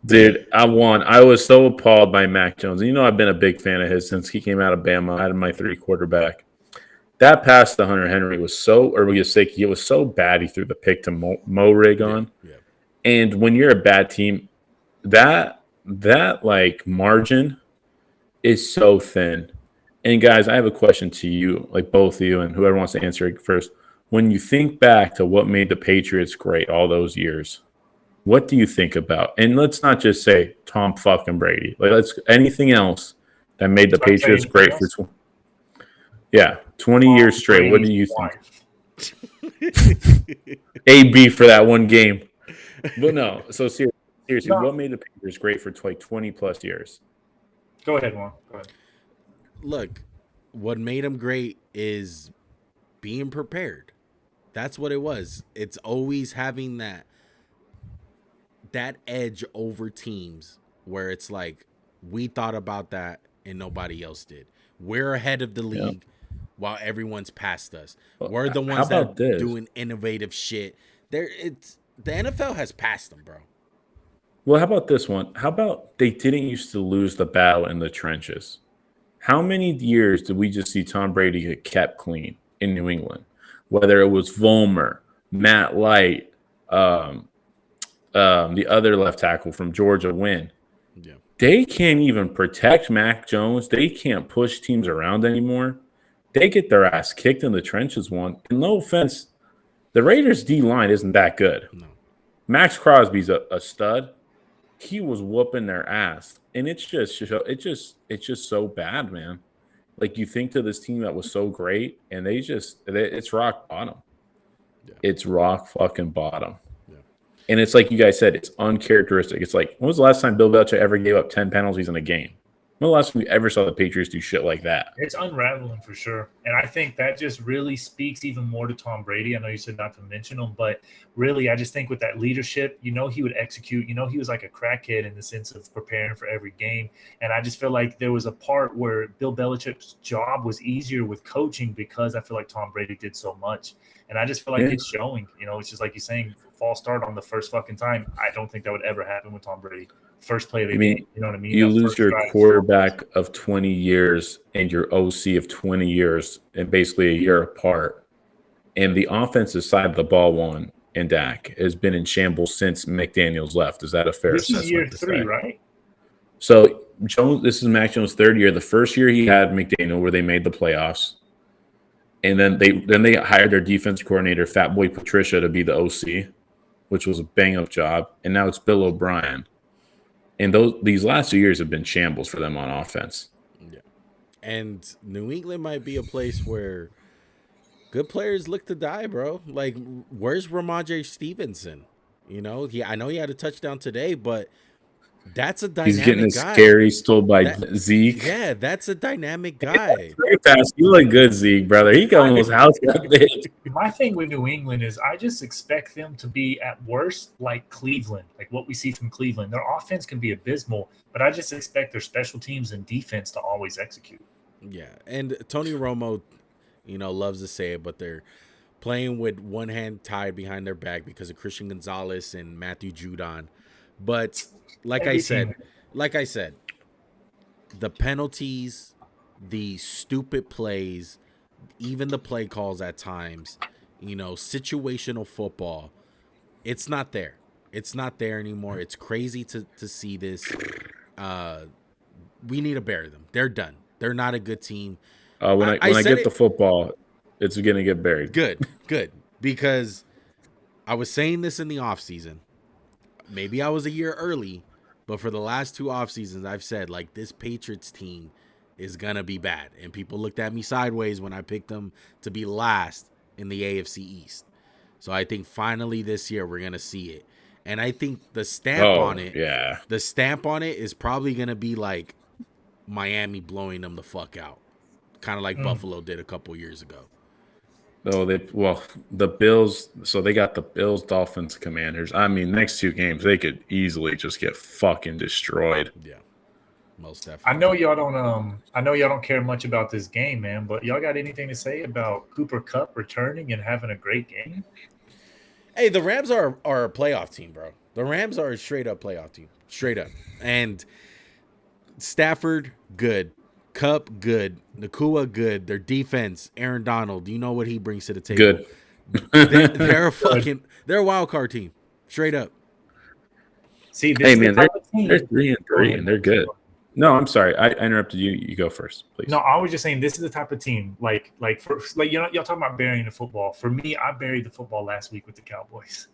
Dude, I won. I was so appalled by Mac Jones. And I've been a big fan of his since he came out of Bama. I had my 3 quarterback. That pass to Hunter Henry was it was so bad he threw the pick to Mo Rig on. Yeah. And when you're a bad team, that margin is so thin. And guys, I have a question to you, both of you and whoever wants to answer it first. When you think back to what made the Patriots great all those years, what do you think about? And let's not just say Tom fucking Brady. Let's anything else that made the Patriots great for 20 years straight. What do you think? AB for that one game. But no, so seriously, what made the Patriots great for 20 plus years? Go ahead, Juan. Go ahead. Look, what made them great is being prepared. That's what it was. It's always having that edge over teams where it's we thought about that and nobody else did. We're ahead of the league while everyone's past us. We're the ones that are doing innovative shit. The NFL has passed them, bro. Well, how about this one? How about they didn't used to lose the battle in the trenches? How many years did we just see Tom Brady get kept clean in New England? Whether it was Vollmer, Matt Light, the other left tackle from Georgia, Wynn. Yeah. They can't even protect Mac Jones. They can't push teams around anymore. They get their ass kicked in the trenches one. And no offense, the Raiders' D-line isn't that good. No. Max Crosby's a stud. He was whooping their ass. And it's just so bad, man. You think to this team that was so great, and it's rock bottom. Yeah. It's rock fucking bottom. Yeah. And it's like you guys said, it's uncharacteristic. It's when was the last time Bill Belichick ever gave up 10 penalties in a game? When was the last time we ever saw the Patriots do shit like that? It's unraveling for sure. And I think that just really speaks even more to Tom Brady. I know you said not to mention him, but really, I just think with that leadership, he would execute. He was like a crackhead in the sense of preparing for every game. And I just feel like there was a part where Bill Belichick's job was easier with coaching because I feel like Tom Brady did so much. And I just feel like it's showing. It's just like you're saying, false start on the first fucking time. I don't think that would ever happen with Tom Brady. first play of the I mean, game. You know what I mean? you That lose first your drive. quarterback of 20 years and your OC of 20 years and basically a year apart. And the offensive side of the ball one in Dak has been in shambles since McDaniels left. Is that a fair This is year assessment to 3, say? right? So this is Mac Jones' third year. The first year he had McDaniel where they made the playoffs. And then they hired their defense coordinator, Fat Boy Patricia, to be the OC, which was a bang-up job. And now it's Bill O'Brien. And these last 2 years have been shambles for them on offense. Yeah. And New England might be a place where good players look to die, bro. Like, where's Ramondre Stevenson? You know, I know he had a touchdown today, but that's a He's getting dynamic his guy. scary stole by That- Zeke. Yeah, that's a dynamic guy. Great pass. You look good, Zeke, brother. He almost house got bitch. My thing with New England is I just expect them to be at worst like Cleveland, like what we see from Cleveland. Their offense can be abysmal, but I just expect their special teams and defense to always execute. Yeah, and Tony Romo, loves to say it, but they're playing with one hand tied behind their back because of Christian Gonzalez and Matthew Judon. But like I said, the penalties, the stupid plays, even the play calls at times, situational football, it's not there. It's not there anymore. It's crazy to see this. We need to bury them. They're done. They're not a good team. When I get the football, it's going to get buried. Good. Because I was saying this in the offseason. Maybe I was a year early, but for the last 2 off seasons, I've said, like, this Patriots team is going to be bad. And people looked at me sideways when I picked them to be last in the AFC East. So I think finally this year we're going to see it. And I think the stamp on it is probably going to be like Miami blowing them the fuck out. Kind of like Buffalo did a couple years ago. The Bills. So they got the Bills, Dolphins, Commanders. I mean, next 2 games they could easily just get fucking destroyed. Yeah, most definitely. I know y'all don't care much about this game, man. But y'all got anything to say about Cooper Kupp returning and having a great game? Hey, the Rams are a playoff team, bro. The Rams are a straight up playoff team, straight up. And Stafford, good. Kupp, good. Nakua, good. Their defense, Aaron Donald, do you know what he brings to the table? Good. They're a wild card team, straight up. See, they're 3-3 and they're good. No, I'm sorry, I interrupted you. You go first, please. No, I was just saying this is the type of team like y'all talking about burying the football. For me, I buried the football last week with the Cowboys.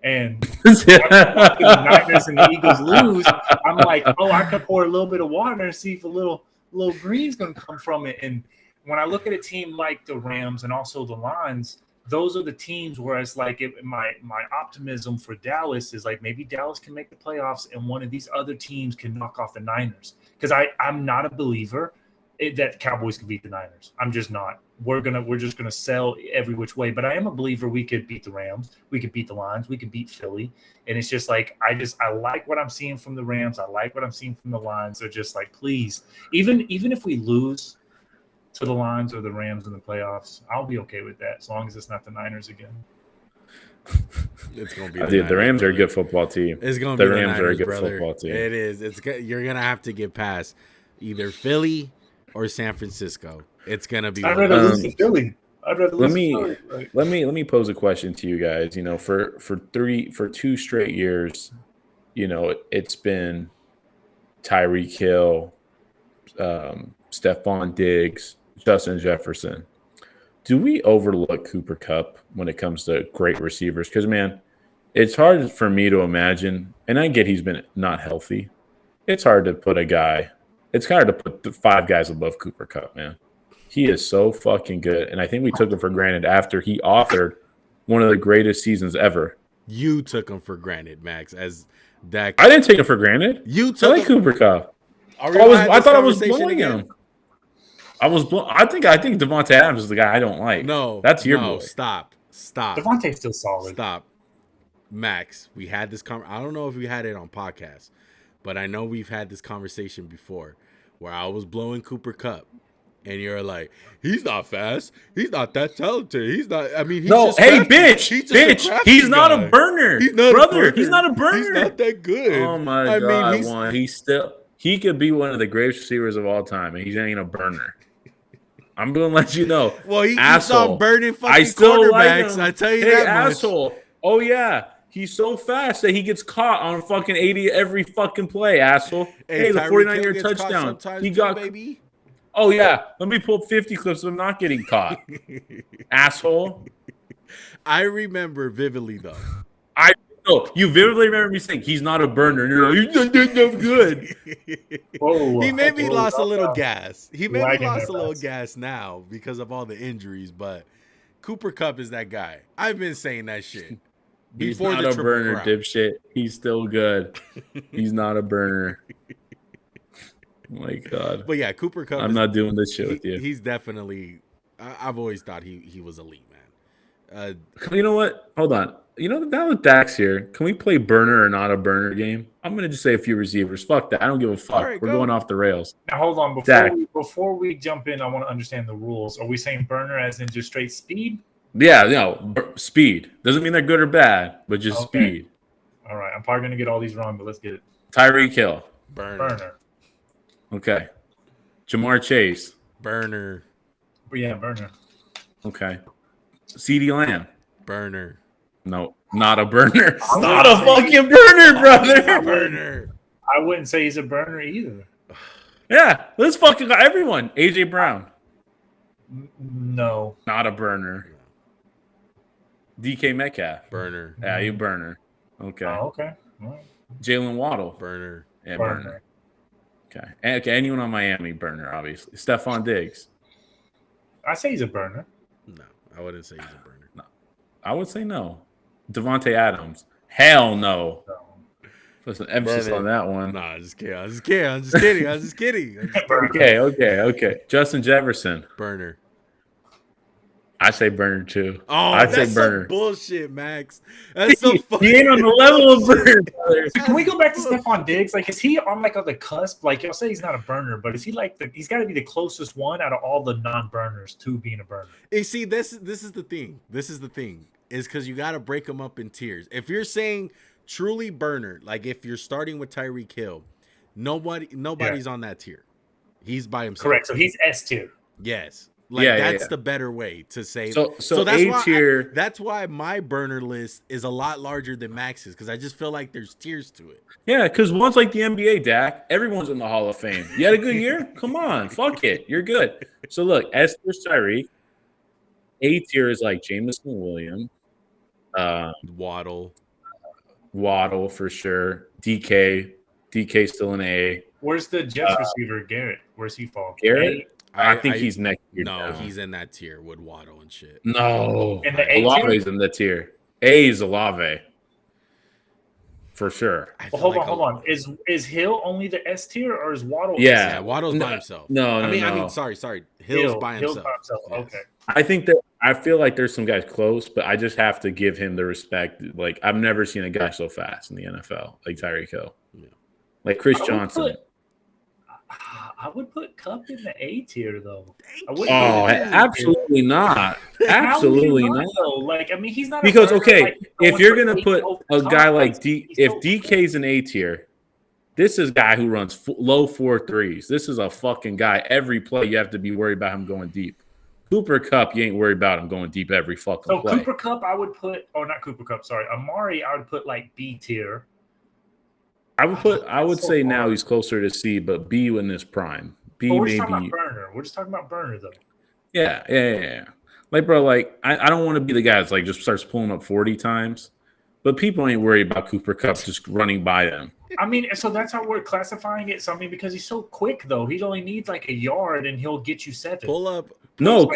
And the Niners and the Eagles lose, I'm like, I could pour a little bit of water and see if a little green's going to come from it. And when I look at a team like the Rams and also the Lions, those are the teams where it's like my optimism for Dallas is like maybe Dallas can make the playoffs and one of these other teams can knock off the Niners. Because I'm not a believer that Cowboys can beat the Niners. I'm just not. We're just gonna sell every which way. But I am a believer we could beat the Rams, we could beat the Lions, we could beat Philly. And it's just like I like what I'm seeing from the Rams. I like what I'm seeing from the Lions. They're just like, please, even if we lose to the Lions or the Rams in the playoffs, I'll be okay with that as long as it's not the Niners again. It's gonna be the Rams are a good football team. It's gonna be the Rams are a good brother. Football team. It is. You're gonna have to get past either Philly or San Francisco. It's gonna be. I'd rather lose to Philly. Let me pose a question to you guys. For 2 straight years, it's been Tyreek Hill, Stephon Diggs, Justin Jefferson. Do we overlook Cooper Kupp when it comes to great receivers? Because, man, it's hard for me to imagine, and I get he's been not healthy. It's hard to put the 5 guys above Cooper Kupp, man. He is so fucking good, and I think we took him for granted after he authored one of the greatest seasons ever. You took him for granted, Max, as that. I didn't take him for granted. You took Cooper Kupp. I thought I was blowing him. I think Devontae Adams is the guy I don't like. No, that's your boy. Stop. Devontae's still solid. Stop. Max, we had this I don't know if we had it on podcast, but I know we've had this conversation before where I was blowing Cooper Kupp. And you're like, he's not fast. He's not that talented. He's not. I mean, he's No, just hey, crafty. bitch, He's just a bitch, crafty he's not guy. a burner. He's not Brother, a burner. he's not a burner. He's not that good. Oh my I God, mean, he could be one of the greatest receivers of all time, and he ain't a burner. I'm gonna let you know. Well, he keeps asshole. on burning fucking I still quarterbacks. like him. I tell you hey, that much. asshole. Oh yeah. He's so fast that he gets caught on fucking 80 every fucking play, asshole. Hey, the Tyreek 49-yard Hill gets caught touchdown. sometimes He too, got baby. Oh yeah. Let me pull up 50 clips of him not getting caught. Asshole. I remember vividly though. You vividly remember me saying he's not a burner. And you're like, he's not that good. He maybe lost a little gas. He maybe Lagging lost a there, little Max. gas now because of all the injuries, but Cooper Kupp is that guy. I've been saying that shit. He's Before not the a Triple burner, Crown. dipshit. He's still good. He's not a burner. Oh my God. But yeah, Cooper Kupp. I'm not doing this shit with you. He's definitely. I've always thought he was elite, man. You know what? Hold on. You know, now that Dak's here, can we play burner or not a burner game? I'm going to just say a few receivers. Fuck that. I don't give a fuck. All right, We're go. going off the rails. Now hold on, Dak. before we jump in, I want to understand the rules. Are we saying burner as in just straight speed? Yeah, speed. Doesn't mean they're good or bad, but just Okay. speed. All right, I'm probably gonna get all these wrong, but let's get it. Tyreek Hill. Burner. Okay. Jamar Chase. Burner. Yeah, burner. Okay. CeeDee Lamb. Burner. No, not a burner. I'm Not a not saying- fucking burner, brother. Burner. I wouldn't say he's a burner either. Yeah, let's fucking got everyone. AJ Brown. No. Not a burner. DK Metcalf. Burner. Yeah, you burner. Okay. Oh, okay. All right. Jalen Waddle. Burner. Yeah, Burner. burner. Okay. Anyone on Miami, burner, obviously. Stephon Diggs. I say he's a burner. No, I wouldn't say he's a burner. I would say no. Devontae Adams. Hell no. No. Put some emphasis Burner. on that one. Nah, I'm just kidding. Okay. Justin Jefferson. Burner. I say burner too. Oh, I say that's some burner. bullshit, Max. That's so fucking. He ain't on the level of burner, brother. So can we go back to Stephon Diggs? Like, is he on on the cusp? Like, y'all say he's not a burner, but is he he's got to be the closest one out of all the non-burners to being a burner? You see, this is the thing. Is because you got to break them up in tiers. If you're saying truly burner, like if you're starting with Tyreek Hill, nobody's on that tier. He's by himself. Correct. So he's S tier. Yes. That's the better way to say. So that's A tier. That's why my burner list is a lot larger than Max's, because I just feel like there's tiers to it. Yeah, because one's like the NBA, Dak. Everyone's in the Hall of Fame. You had a good year? Come on. Fuck it. You're good. So look, S tier is Tyreek. A tier is like Jameson Williams. Waddle for sure. DK still an A. Where's the Jets receiver, Garrett? Where's he fall? Garrett? I think he's next year. No, down. he's in that tier with Waddle and shit. No. In the A tier? Olave's in the tier. A is Olave. For sure. I Well, feel hold on. Is Hill only the S tier or is Waddle? Yeah. Yeah, Waddle's No, by himself. no, I mean, no. sorry. Hill's by himself. Yes. Okay. I feel like there's some guys close, but I just have to give him the respect. Like, I've never seen a guy so fast in the NFL, like Tyreek Hill. Yeah. Like Chris Johnson. I would put Cup in the A tier though. Absolutely not. Absolutely not. Like, I mean, he's not Because a burner, okay, if you're gonna 8 put over a Cup, guy like he's if so- DK's an A tier, this is a guy who runs low 4.3s. This is a fucking guy. Every play you have to be worried about him going deep. Cooper Kupp, you ain't worried about him going deep every fucking So play. Cooper Cup, I would put, or not Cooper Cup, sorry, Amari, I would put like B tier. I would so say now hard. he's closer to C, but B in this prime. B But we're just talking maybe. about burner. We're just talking about burner though. Yeah. Like, bro, like I don't want to be the guy that's like just starts pulling up 40 times, but people ain't worried about Cooper Kupp just running by them. I mean, so that's how we're classifying it. So I mean, because he's so quick though, he only needs like a yard and he'll get you 7. Pull up. No,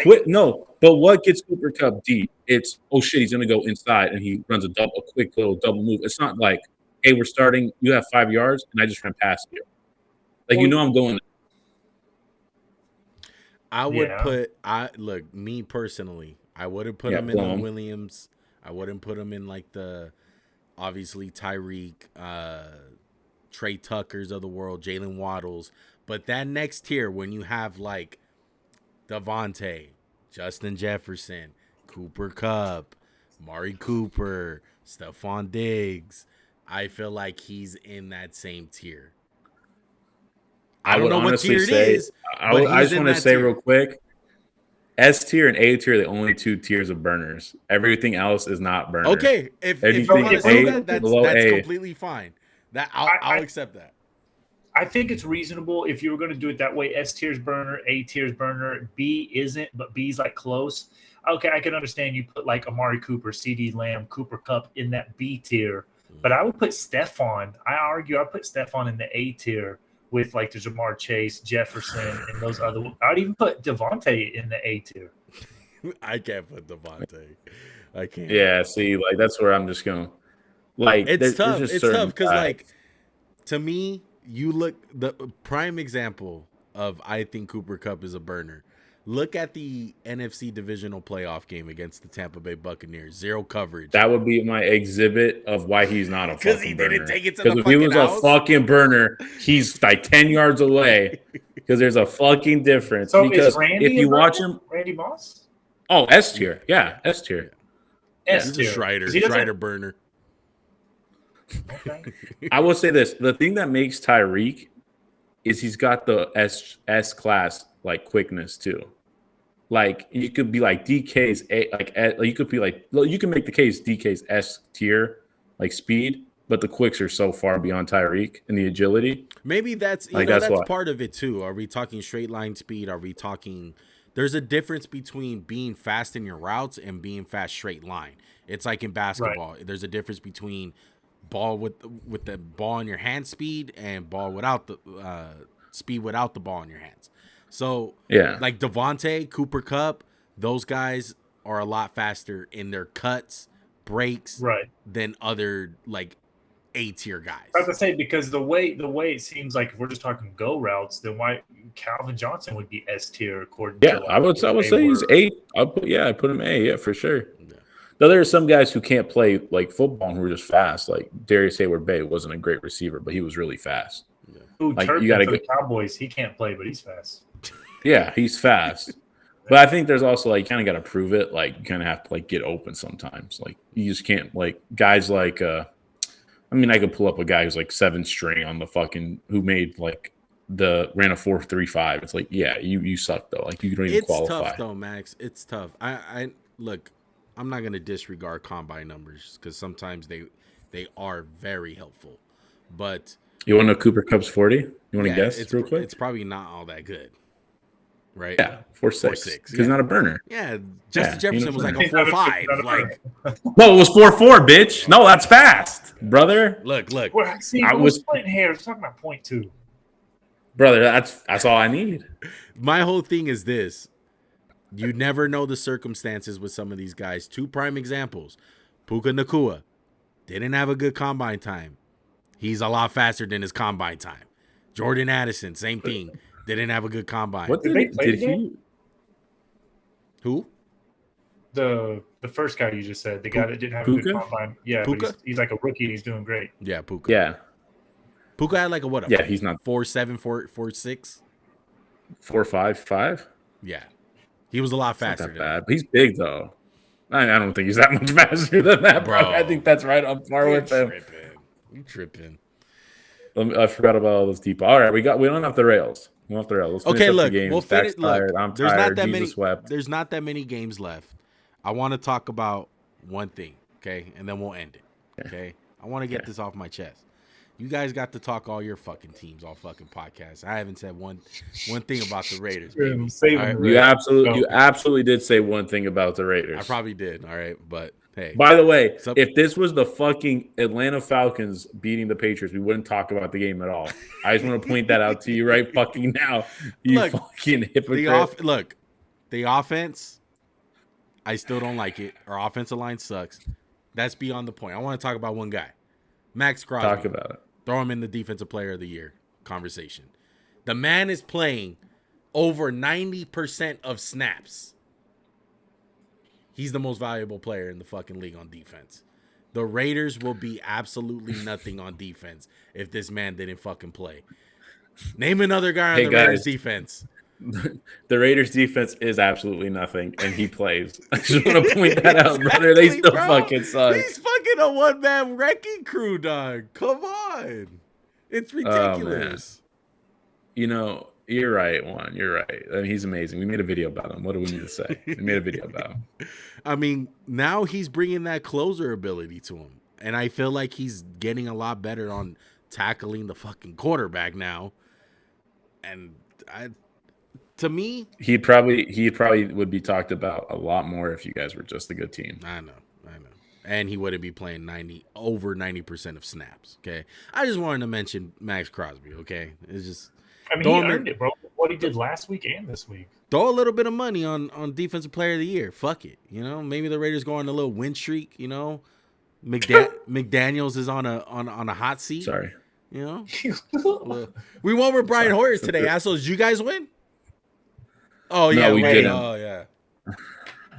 but what gets Cooper Kupp deep? It's shit, he's gonna go inside and he runs a quick little double move. It's not like, hey, we're starting, you have 5 yards and I just ran past you. Like, I'm going. I would Yeah. look, me personally, I wouldn't put Yeah, him in the Plum. Williams. I wouldn't put him in like the obviously Tyreek, Trey Tuckers of the world, Jalen Waddles. But that next tier, when you have like Devontae, Justin Jefferson, Cooper Kupp, Mari Cooper, Stephon Diggs. I feel like he's in that same tier. I don't would know what honestly tier it say, is, but I he's just in want to that say tier. real quick, S tier and A tier are the only two tiers of burners. Everything else is not burner. Okay, if you Anything want to say that, below that's A. completely fine. That I'll accept that. I think it's reasonable if you were going to do it that way. S tier's burner, A tier's burner, B isn't, but B's like close. Okay, I can understand you put like Amari Cooper, CD Lamb, Cooper Kupp in that B tier, but I would put Stephon. I put Stephon in the A tier with like the Jamar Chase, Jefferson, and those other. I would even put Devontae in the A tier. I can't put Devontae. I can't. Yeah, see, like that's where I'm just going. Like, It's tough. there's just It's certain tough because, guys. like, to me, you look the prime example of I think Cooper Kupp is a burner. Look at the NFC divisional playoff game against the Tampa Bay Buccaneers. 0 coverage. That would be my exhibit of why he's not a fucking burner. Because he didn't take it to Because the if he was fucking house. a fucking burner, he's like 10 yards away. Because there's a fucking difference. So because is Randy if you a burner? watch him, Randy Moss? oh, S tier, yeah, S tier. S He's a tier. Strider. 'Cause he doesn't- Strider burner. Okay. I will say this: the thing that makes Tyreek is he's got the S class like quickness too. Like you could be like DK's A, like you could be like you can make the case DK's S tier like speed, but the quicks are so far beyond Tyreek and the agility. Maybe that's Like, that's why. part of it too. Are we talking straight line speed? Are we talking? There's a difference between being fast in your routes and being fast straight line. It's like in basketball. Right. There's a difference between ball with the ball in your hand speed and ball without the speed without the ball in your hands. So yeah, like Devontae, Cooper Kupp, those guys are a lot faster in their cuts, breaks, right, than other like A tier guys. I was about to say because the way it seems like if we're just talking go routes, then why Calvin Johnson would be S tier according to I would say he's A. I put him A, for sure. Yeah. Though there are some guys who can't play like football who are just fast. Like Darius Hayward-Bay wasn't a great receiver, but he was really fast. Yeah. Ooh, like you got to the Cowboys. He can't play, but he's fast. Yeah, he's fast. But I think there's also like you kind of got to prove it. Like you kind of have to like get open sometimes. Like you just can't like guys like. I mean, I could pull up a guy who's like 7 string on the fucking who made like ran a 4.35. It's like, yeah, you suck though. Like you don't even qualify. It's tough though, Max. It's tough. I look. I'm not gonna disregard combine numbers because sometimes they are very helpful. But you want to know Cooper Kupp's 40? You want to guess real quick? It's probably not all that good, right? Yeah, 4.6. Because he's not a burner. Yeah, Justin Jefferson was like a 4.5. Like, no, it was 4.4, bitch. No, that's fast, brother. Look. Well, see, I was splitting hairs. We're talking about 0.2. Brother, that's all I need. My whole thing is this. You never know the circumstances with some of these guys. 2 prime examples. Puka Nacua didn't have a good combine time. He's a lot faster than his combine time. Jordan Addison, same thing. Didn't have a good combine. What did he? Who? The first guy you just said, the guy that didn't have a good combine. Yeah, Puka? He's like a rookie and he's doing great. Yeah, Puka. Yeah. Puka had like a yeah, he's not 4.7, 4.6. 4.5. Yeah. He was a lot faster. Not that bad. He's big though. I don't think he's that much faster than that, bro. I think that's right up par with him. You tripping? I forgot about all those deep. All right, we went off the rails. Let's okay, look, we'll finish. Look, I'm tired. There's not that many games left. I want to talk about one thing, okay, and then we'll end it. Okay, I want to get this off my chest. You guys got to talk all your fucking teams, all fucking podcasts. I haven't said one thing about the Raiders. Right? You absolutely did say one thing about the Raiders. I probably did. All right, but hey. By the way, if this was the fucking Atlanta Falcons beating the Patriots, we wouldn't talk about the game at all. I just want to point that out to you right fucking now. You fucking hypocrite. The offense, I still don't like it. Our offensive line sucks. That's beyond the point. I want to talk about one guy, Max Crosby. Talk about it. Throw him in the Defensive Player of the Year conversation. The man is playing over 90% of snaps. He's the most valuable player in the fucking league on defense. The Raiders will be absolutely nothing on defense if this man didn't fucking play. Name another guy on the Raiders defense. The Raiders defense is absolutely nothing, and he plays. I just want to point that out, brother. They still fucking suck. He's fucking a one-man wrecking crew, dog. Come on. It's ridiculous. You know, you're right, Juan. You're right. I mean, he's amazing. We made a video about him. What do we need to say? We made a video about him. I mean, now he's bringing that closer ability to him. And I feel like he's getting a lot better on tackling the fucking quarterback now. And to me, he probably would be talked about a lot more if you guys were just a good team. I know. And he wouldn't be playing over 90% of snaps. Okay. I just wanted to mention Max Crosby. Okay. It's just, I mean, he earned it, bro. What he did last week and this week. Throw a little bit of money on Defensive Player of the Year. Fuck it. You know, maybe the Raiders go on a little win streak. You know, McDaniels is on a hot seat. Sorry. You know, we won with Brian Hoyers today, assholes. Did you guys win? Oh yeah, no, we didn't. Oh yeah.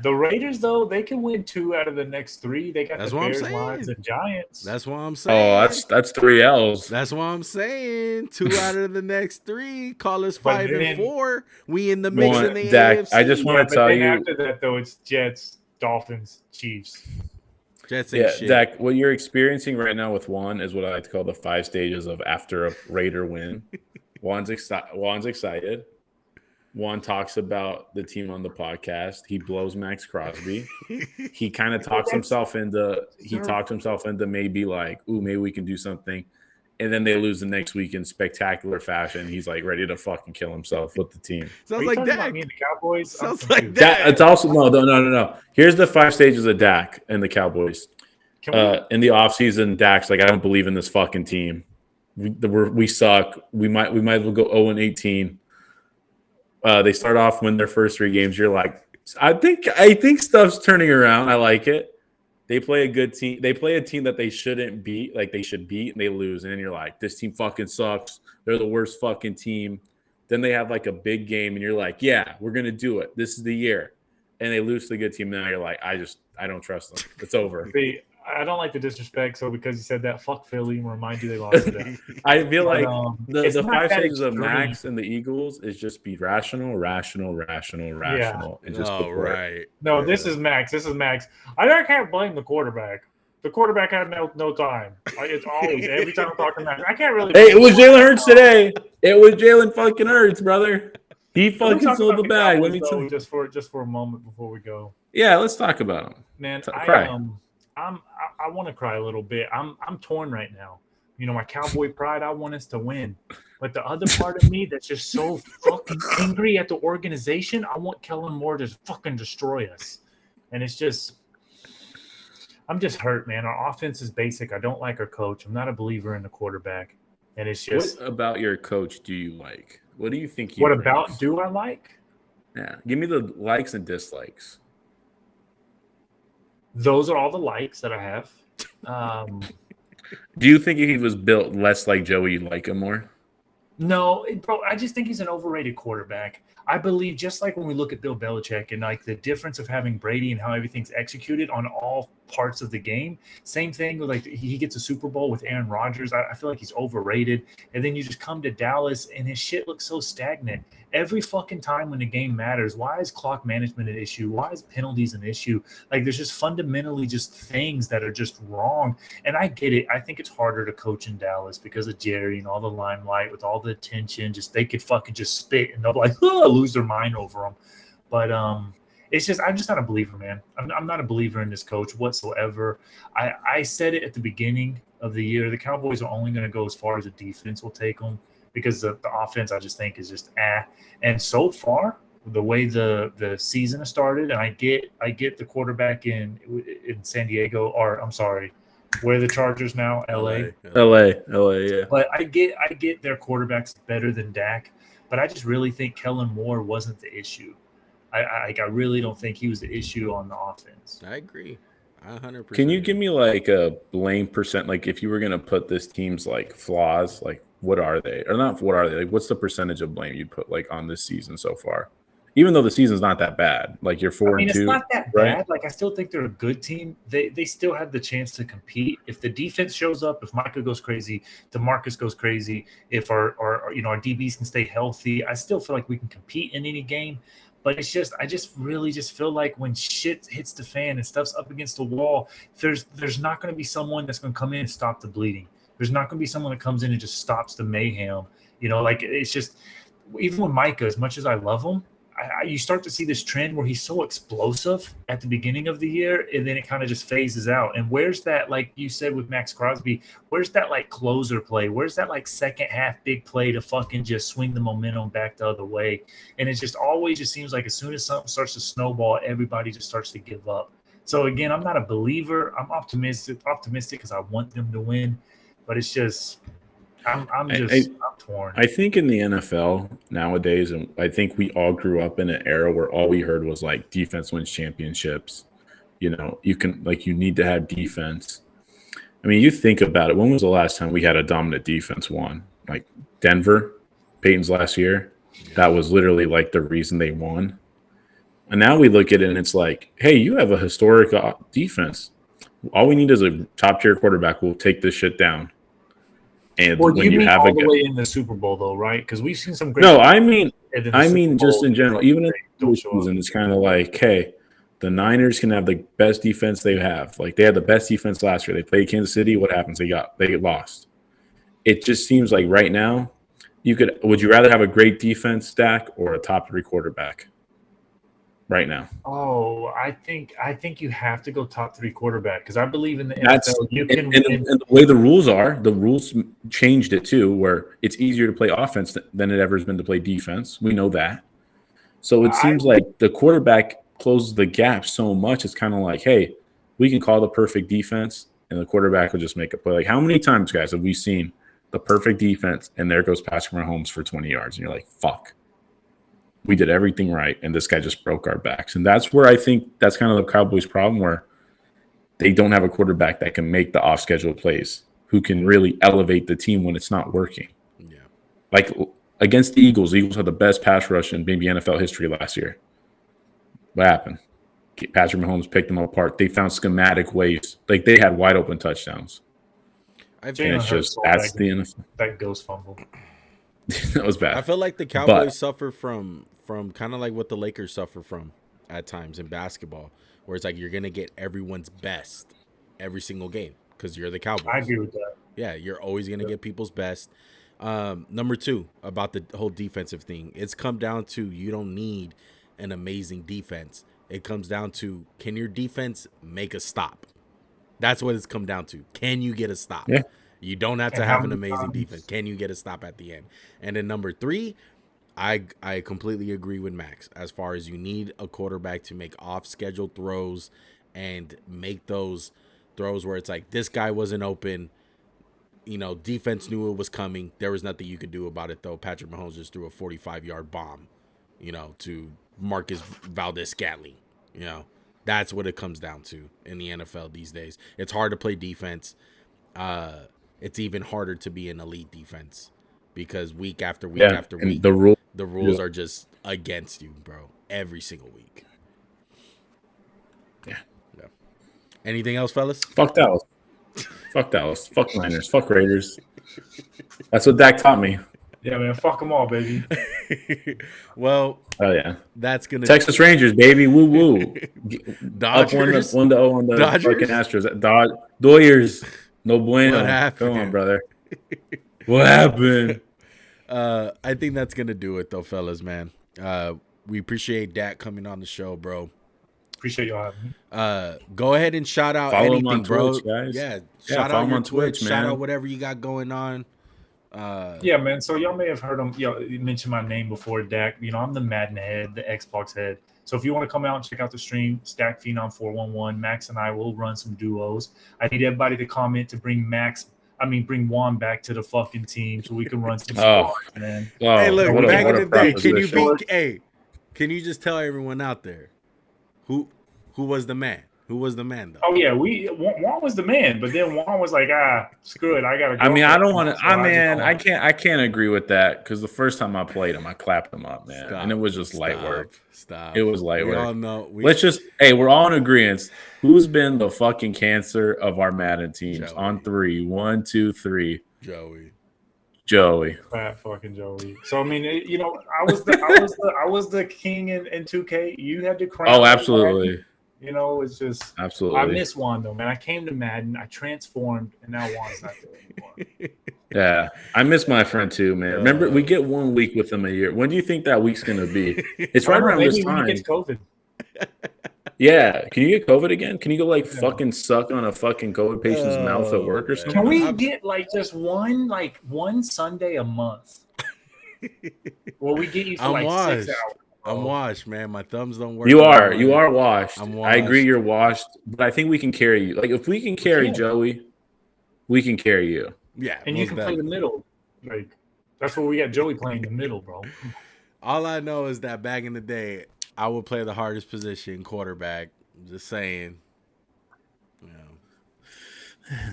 The Raiders, though, they can win 2 out of the next 3. They got the Bears, Lions, and Giants. That's what I'm saying. Oh, that's 3 L's. That's what I'm saying. 2 out of the next 3. Call us 5-4. We in the mix in the AFC. I just want to tell you. After that, though, it's Jets, Dolphins, Chiefs. Jets ain't shit. Dak, what you're experiencing right now with Juan is what I like to call the 5 stages of after a Raider win. Juan's excited. Juan talks about the team on the podcast. He blows Max Crosby. He kind of talks himself into maybe like, ooh, maybe we can do something. And then they lose the next week in spectacular fashion. He's like ready to fucking kill himself with the team. Sounds like Dak. Me and the Cowboys. Sounds like Dak. It's also no. Here's the 5 stages of Dak and the Cowboys. In the offseason, Dak's like, I don't believe in this fucking team. We suck. We might as well go 0-18. They start off, win their first 3 games. You're like, I think stuff's turning around. I like it. They play a good team. They play a team that they shouldn't beat, like they should beat, and they lose. And then you're like, this team fucking sucks. They're the worst fucking team. Then they have like a big game, and you're like, yeah, we're gonna do it. This is the year. And they lose to the good team. Now you're like, I don't trust them. It's over. I don't like the disrespect. So because you said that, fuck Philly, and remind you they lost today. I feel like the 5 stages of Max and the Eagles is just be rational, and just go for it. No, this is Max. I can't blame the quarterback. The quarterback had no time. It's always every time I'm talking Max. I can't really. Hey, it was Jalen Hurts today. It was Jalen fucking Hurts, brother. He fucking sold the bag. Let me tell you. Just for a moment before we go. Yeah, let's talk about him. Man, Cry. I want to cry a little bit. I'm torn right now. You know, my Cowboy pride, I want us to win. But the other part of me that's just so fucking angry at the organization, I want Kellen Moore to fucking destroy us. And it's just, I'm just hurt, man. Our offense is basic. I don't like our coach. I'm not a believer in the quarterback. And it's just. What about your coach do you like? What do you think What about do I like? Yeah. Give me the likes and dislikes. Those are all the likes that I have. Do you think if he was built less like Joey, you'd like him more? No, bro, I just think he's an overrated quarterback. I believe just like when we look at Bill Belichick and like the difference of having Brady and how everything's executed on all parts of the game. Same thing with like he gets a Super Bowl with Aaron Rodgers. I feel like he's overrated. And then you just come to Dallas and his shit looks so stagnant. Every fucking time when the game matters, why is clock management an issue? Why is penalties an issue? Like there's just fundamentally just things that are just wrong. And I get it. I think it's harder to coach in Dallas because of Jerry and all the limelight with all the attention. Just they could fucking just spit and they'll be like, lose their mind over them. But it's just I'm just not a believer, man. I'm not a believer in this coach whatsoever. I said it at the beginning of the year. The Cowboys are only going to go as far as the defense will take them because the offense I just think is just And so far, the way the season has started, and I get the quarterback in San Diego, or I'm sorry, where are the Chargers now? LA, yeah. But I get their quarterbacks better than Dak. But I just really think Kellen Moore wasn't the issue. I really don't think he was the issue on the offense. I agree. 100%. Can you give me like a blame percent? Like if you were going to put this team's like flaws, like what are they? Or not what are they? Like what's the percentage of blame you'd put like on this season so far? even though the season's not that bad. Like you're 4-2. It's not that right? bad. Like I still think they're a good team. They still have the chance to compete. If the defense shows up, if Micah goes crazy, DeMarcus goes crazy, if our DBs can stay healthy, I still feel like we can compete in any game. But it's just I just really just feel like when shit hits the fan and stuff's up against the wall, there's not going to be someone that's going to come in and stop the bleeding. There's not going to be someone that comes in and just stops the mayhem. Like it's just even with Micah, as much as I love him, you start to see this trend where he's so explosive at the beginning of the year, and then it kind of just phases out. And where's that, like you said with Max Crosby, where's that like closer play? Where's that like second half big play to fucking just swing the momentum back the other way? And it just always just seems like as soon as something starts to snowball, everybody just starts to give up. So again, I'm not a believer. I'm optimistic because I want them to win, but it's just I'm torn. I think in the NFL nowadays, and I think we all grew up in an era where all we heard was like defense wins championships. You need to have defense. I mean, you think about it. When was the last time we had a dominant defense won? Like Denver, Peyton's last year. That was literally like the reason they won. And now we look at it and it's like, hey, you have a historic defense. All we need is a top tier quarterback who will take this shit down. And well, when you have all the way in the Super Bowl, though, right? Because we've seen some great. No, I mean, just in general, even in the season, it's kind of like, hey, the Niners can have the best defense they have. Like they had the best defense last year. They played Kansas City. What happens? They lost. It just seems like right now, would you rather have a great defense stack or a top 3 quarterback? Right now. Oh, I think you have to go top 3 quarterback because I believe in the NFL. And the way the rules changed it too, where it's easier to play offense than it ever has been to play defense. We know that. So it seems like the quarterback closes the gap so much. It's kind of like, hey, we can call the perfect defense, and the quarterback will just make a play. Like how many times, guys, have we seen the perfect defense, and there goes Patrick Mahomes for 20 yards, and you're like, fuck. We did everything right, and this guy just broke our backs. And that's where I think that's kind of the Cowboys' problem, where they don't have a quarterback that can make the off-schedule plays, who can really elevate the team when it's not working. Yeah. Like against the Eagles had the best pass rush in maybe NFL history last year. What happened? Patrick Mahomes picked them apart. They found schematic ways. Like they had wide open touchdowns. That's the NFL. That ghost fumble. That was bad. I feel like the Cowboys suffer from kind of like what the Lakers suffer from at times in basketball, where it's like you're going to get everyone's best every single game because you're the Cowboys. I agree with that. Yeah, you're always going to get people's best. Number 2, about the whole defensive thing, it's come down to you don't need an amazing defense. It comes down to, can your defense make a stop? That's what it's come down to. Can you get a stop? Yeah. You don't have to have an amazing defense. Can you get a stop at the end? And then number 3, I completely agree with Max as far as you need a quarterback to make off-schedule throws and make those throws where it's like this guy wasn't open. Defense knew it was coming. There was nothing you could do about it, though. Patrick Mahomes just threw a 45-yard bomb, to Marcus Valdez-Scantling. That's what it comes down to in the NFL these days. It's hard to play defense. It's even harder to be an elite defense because week after week after week, the rules are just against you, bro. Every single week. Yeah. Anything else, fellas? Fuck Dallas. Fuck Dallas. Fuck Niners. Fuck Raiders. That's what Dak taught me. Yeah, man. Fuck them all, baby. Well, oh yeah, that's gonna Texas Rangers, baby. Woo woo. Dodgers. Up 1-0 on the fucking Astros. Doyers. No bueno. What happened? Come on, brother. What happened? I think that's gonna do it, though, fellas. Man, we appreciate Dak coming on the show, bro. Appreciate y'all having me. Go ahead and shout out follow anything, him on bro. Twitch, guys. Yeah, shout out on Twitch, man. Shout out whatever you got going on. Yeah, man. So y'all may have heard him. You mentioned my name before, Dak. I'm the Madden head, the Xbox head. So if you want to come out and check out the stream, Stack Phenom 411, Max and I will run some duos. I need everybody to comment to bring Juan back to the fucking team so we can run some squads, man. Oh, hey, look, back in the day, can you can just tell everyone out there who was the man? Who was the man though? Oh yeah, Juan was the man, but then Juan was like, screw it, I gotta go. I mean, I don't want to. So I can't agree with that because the first time I played him, I clapped him up, man, and it was just light work. Stop. It was light we work. All know, we're all in agreement. Who's been the fucking cancer of our Madden teams? Joey. On 3, 1, 2, 3. Joey. Fat fucking Joey. So I mean, I was the king in 2K. You had to crown. Oh, absolutely. It's just absolutely. I miss Juan though, man. I came to Madden, I transformed, and now Juan's not there anymore. Yeah, I miss my friend too, man. Remember, we get 1 week with him a year. When do you think that week's gonna be? It's right around this time. Maybe he gets COVID. Yeah, can you get COVID again? Can you go fucking suck on a fucking COVID patient's mouth at work or something? Can we get just one Sunday a month? Well, we get you for 6 hours. I'm washed, man. My thumbs don't work. You are washed. I'm washed. I agree, you're washed, but I think we can carry you. Like if we can carry Joey, we can carry you. Yeah, and you can play the middle. Like that's what we got Joey playing the middle, bro. All I know is that back in the day, I would play the hardest position, quarterback. I'm just saying.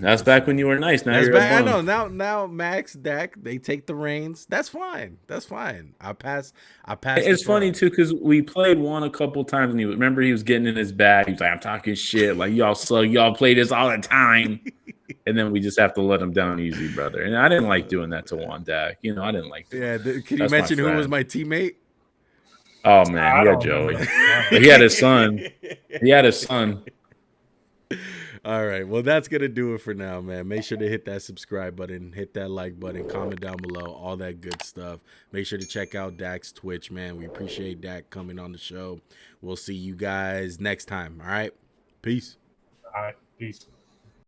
That's back when you were nice. Now that's you're back. I know. Now Max, Dak, they take the reins. That's fine. I pass. It's funny too because we played one a couple times, and he was getting in his bag. He was like, "I'm talking shit. Like y'all suck. Y'all play this all the time." And then we just have to let him down easy, brother. And I didn't like doing that to Juan Dak. I didn't like that. Yeah. Can you mention who was my teammate? Oh man, he had Joey. He had his son. All right. Well, that's going to do it for now, man. Make sure to hit that subscribe button, hit that like button, comment down below, all that good stuff. Make sure to check out Dak's Twitch, man. We appreciate Dak coming on the show. We'll see you guys next time. All right. Peace. All right. Peace.